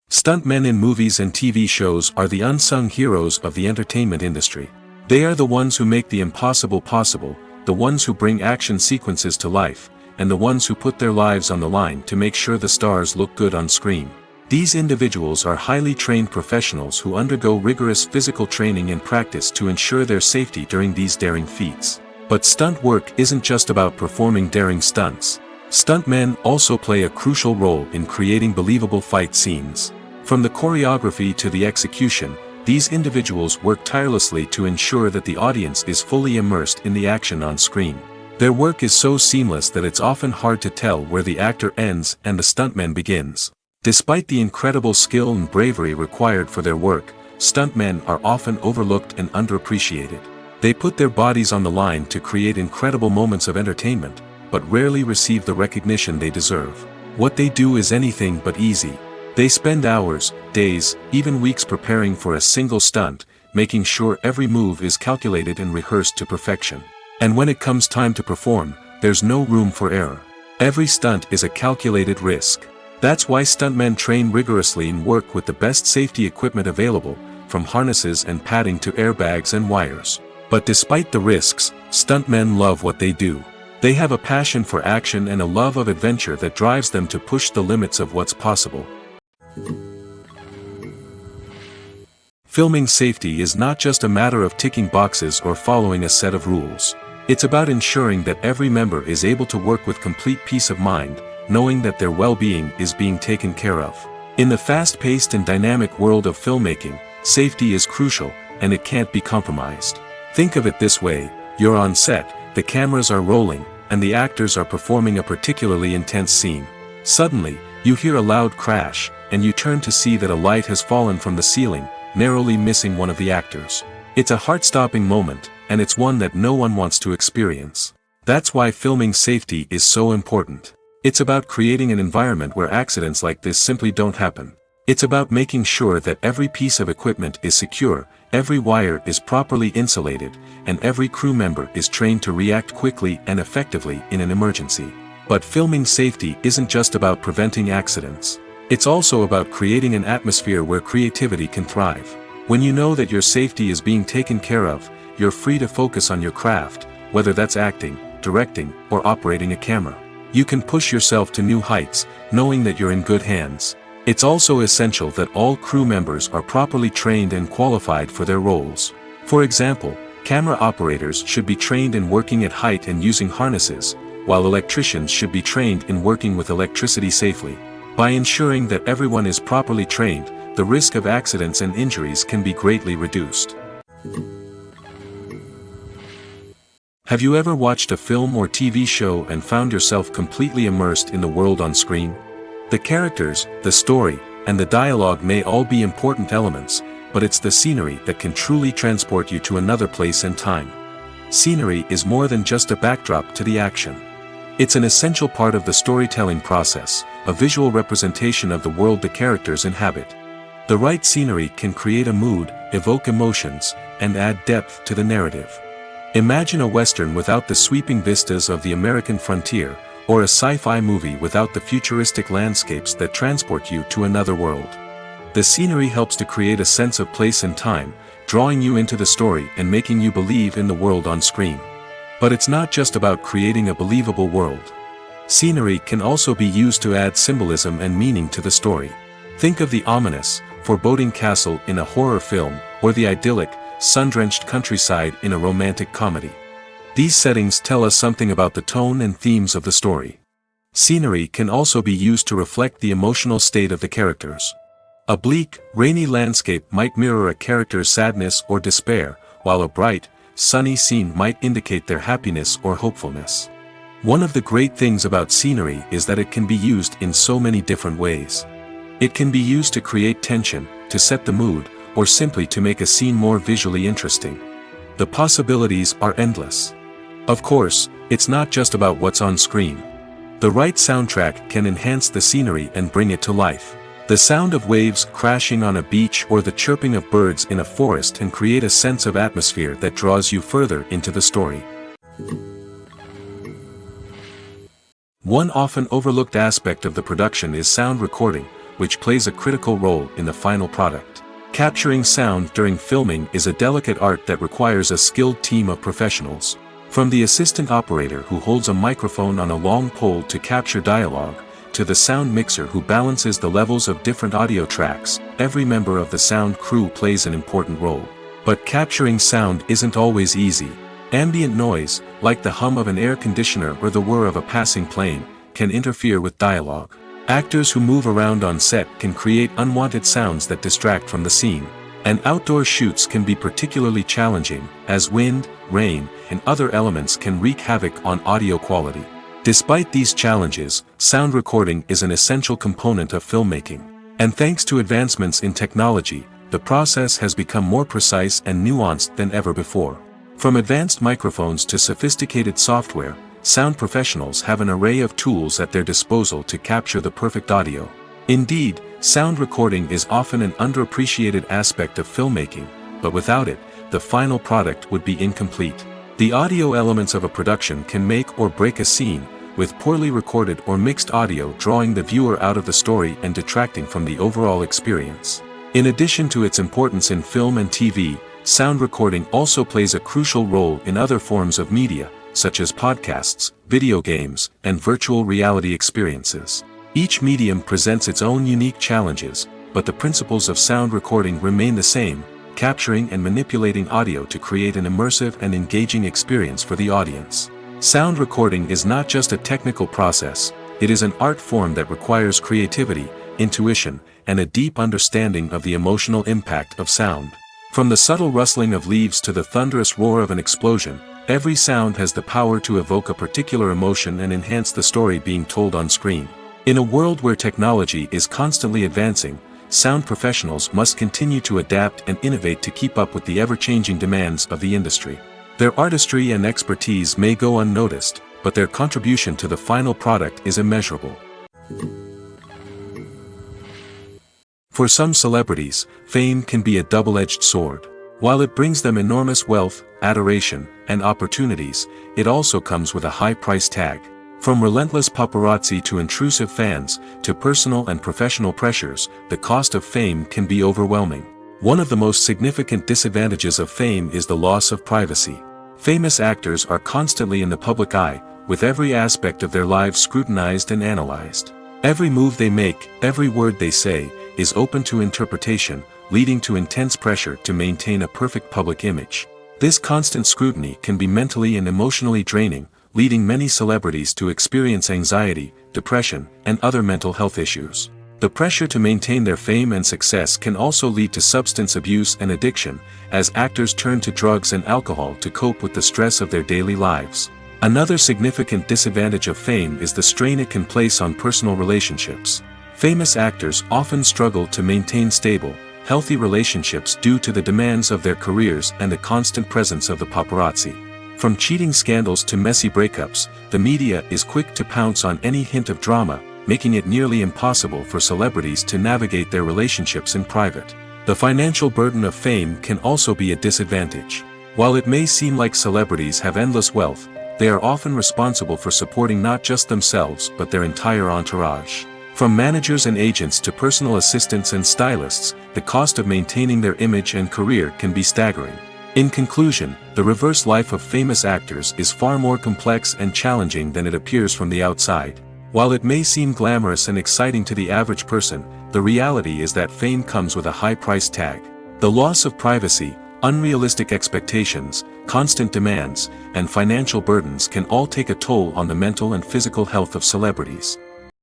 Stuntmen in movies and TV shows are the unsung heroes of the entertainment industry. They are the ones who make the impossible possible, the ones who bring action sequences to life, and the ones who put their lives on the line to make sure the stars look good on screen. These individuals are highly trained professionals who undergo rigorous physical training and practice to ensure their safety during these daring feats. But stunt work isn't just about performing daring stunts. Stuntmen also play a crucial role in creating believable fight scenes. From the choreography to the execution, these individuals work tirelessly to ensure that the audience is fully immersed in the action on screen. Their work is so seamless that it's often hard to tell where the actor ends and the stuntman begins. Despite the incredible skill and bravery required for their work, stuntmen are often overlooked and underappreciated. They put their bodies on the line to create incredible moments of entertainment, but rarely receive the recognition they deserve. What they do is anything but easy. They spend hours, days, even weeks preparing for a single stunt, making sure every move is calculated and rehearsed to perfection. And when it comes time to perform, there's no room for error. Every stunt is a calculated risk. That's why stuntmen train rigorously and work with the best safety equipment available, from harnesses and padding to airbags and wires. But despite the risks, stuntmen love what they do. They have a passion for action and a love of adventure that drives them to push the limits of what's possible. Filming safety is not just a matter of ticking boxes or following a set of rules. It's about ensuring that every member is able to work with complete peace of mind, knowing that their well-being is being taken care of. In the fast-paced and dynamic world of filmmaking, safety is crucial, and it can't be compromised. Think of it this way: you're on set, the cameras are rolling, and the actors are performing a particularly intense scene. Suddenly, you hear a loud crash, and you turn to see that a light has fallen from the ceiling, narrowly missing one of the actors. It's a heart-stopping moment, and it's one that no one wants to experience. That's why filming safety is so important. It's about creating an environment where accidents like this simply don't happen. It's about making sure that every piece of equipment is secure, every wire is properly insulated, and every crew member is trained to react quickly and effectively in an emergency. But filming safety isn't just about preventing accidents. It's also about creating an atmosphere where creativity can thrive. When you know that your safety is being taken care of, you're free to focus on your craft, whether that's acting, directing, or operating a camera. You can push yourself to new heights, knowing that you're in good hands. It's also essential that all crew members are properly trained and qualified for their roles. For example, camera operators should be trained in working at height and using harnesses, while electricians should be trained in working with electricity safely. By ensuring that everyone is properly trained, the risk of accidents and injuries can be greatly reduced. Have you ever watched a film or TV show and found yourself completely immersed in the world on screen? The characters, the story, and the dialogue may all be important elements, but it's the scenery that can truly transport you to another place and time. Scenery is more than just a backdrop to the action. It's an essential part of the storytelling process, a visual representation of the world the characters inhabit. The right scenery can create a mood, evoke emotions, and add depth to the narrative. Imagine a Western without the sweeping vistas of the American frontier, or a sci-fi movie without the futuristic landscapes that transport you to another world. The scenery helps to create a sense of place and time, drawing you into the story and making you believe in the world on screen. But it's not just about creating a believable world. Scenery can also be used to add symbolism and meaning to the story. Think of the ominous, foreboding castle in a horror film, or the idyllic, sun-drenched countryside in a romantic comedy. These settings tell us something about the tone and themes of the story. Scenery can also be used to reflect the emotional state of the characters. A bleak, rainy landscape might mirror a character's sadness or despair, while a bright, sunny scene might indicate their happiness or hopefulness. One of the great things about scenery is that it can be used in so many different ways. It can be used to create tension, to set the mood, or simply to make a scene more visually interesting. The possibilities are endless. Of course, it's not just about what's on screen. The right soundtrack can enhance the scenery and bring it to life. The sound of waves crashing on a beach or the chirping of birds in a forest can create a sense of atmosphere that draws you further into the story. One often overlooked aspect of the production is sound recording, which plays a critical role in the final product. Capturing sound during filming is a delicate art that requires a skilled team of professionals. From the assistant operator who holds a microphone on a long pole to capture dialogue, to the sound mixer who balances the levels of different audio tracks, every member of the sound crew plays an important role. But capturing sound isn't always easy. Ambient noise, like the hum of an air conditioner or the whir of a passing plane, can interfere with dialogue. Actors who move around on set can create unwanted sounds that distract from the scene. And outdoor shoots can be particularly challenging, as wind, rain, and other elements can wreak havoc on audio quality. Despite these challenges, sound recording is an essential component of filmmaking. And thanks to advancements in technology, the process has become more precise and nuanced than ever before. From advanced microphones to sophisticated software, sound professionals have an array of tools at their disposal to capture the perfect audio. Indeed, sound recording is often an underappreciated aspect of filmmaking, but without it, the final product would be incomplete. The audio elements of a production can make or break a scene, with poorly recorded or mixed audio drawing the viewer out of the story and detracting from the overall experience. In addition to its importance in film and TV, sound recording also plays a crucial role in other forms of media, such as podcasts, video games, and virtual reality experiences. Each medium presents its own unique challenges, but the principles of sound recording remain the same, capturing and manipulating audio to create an immersive and engaging experience for the audience. Sound recording is not just a technical process, it is an art form that requires creativity, intuition, and a deep understanding of the emotional impact of sound. From the subtle rustling of leaves to the thunderous roar of an explosion, every sound has the power to evoke a particular emotion and enhance the story being told on screen. In a world where technology is constantly advancing, sound professionals must continue to adapt and innovate to keep up with the ever-changing demands of the industry. Their artistry and expertise may go unnoticed, but their contribution to the final product is immeasurable. For some celebrities, fame can be a double-edged sword. While it brings them enormous wealth, adoration, and opportunities, it also comes with a high price tag. From relentless paparazzi to intrusive fans, to personal and professional pressures, the cost of fame can be overwhelming. One of the most significant disadvantages of fame is the loss of privacy. Famous actors are constantly in the public eye, with every aspect of their lives scrutinized and analyzed. Every move they make, every word they say, is open to interpretation, leading to intense pressure to maintain a perfect public image. This constant scrutiny can be mentally and emotionally draining, leading many celebrities to experience anxiety, depression, and other mental health issues. The pressure to maintain their fame and success can also lead to substance abuse and addiction, as actors turn to drugs and alcohol to cope with the stress of their daily lives. Another significant disadvantage of fame is the strain it can place on personal relationships. Famous actors often struggle to maintain stable, healthy relationships due to the demands of their careers and the constant presence of the paparazzi. From cheating scandals to messy breakups, the media is quick to pounce on any hint of drama, making it nearly impossible for celebrities to navigate their relationships in private. The financial burden of fame can also be a disadvantage. While it may seem like celebrities have endless wealth, they are often responsible for supporting not just themselves but their entire entourage. From managers and agents to personal assistants and stylists, the cost of maintaining their image and career can be staggering. In conclusion, the reverse life of famous actors is far more complex and challenging than it appears from the outside. While it may seem glamorous and exciting to the average person, the reality is that fame comes with a high price tag. The loss of privacy, unrealistic expectations, constant demands, and financial burdens can all take a toll on the mental and physical health of celebrities.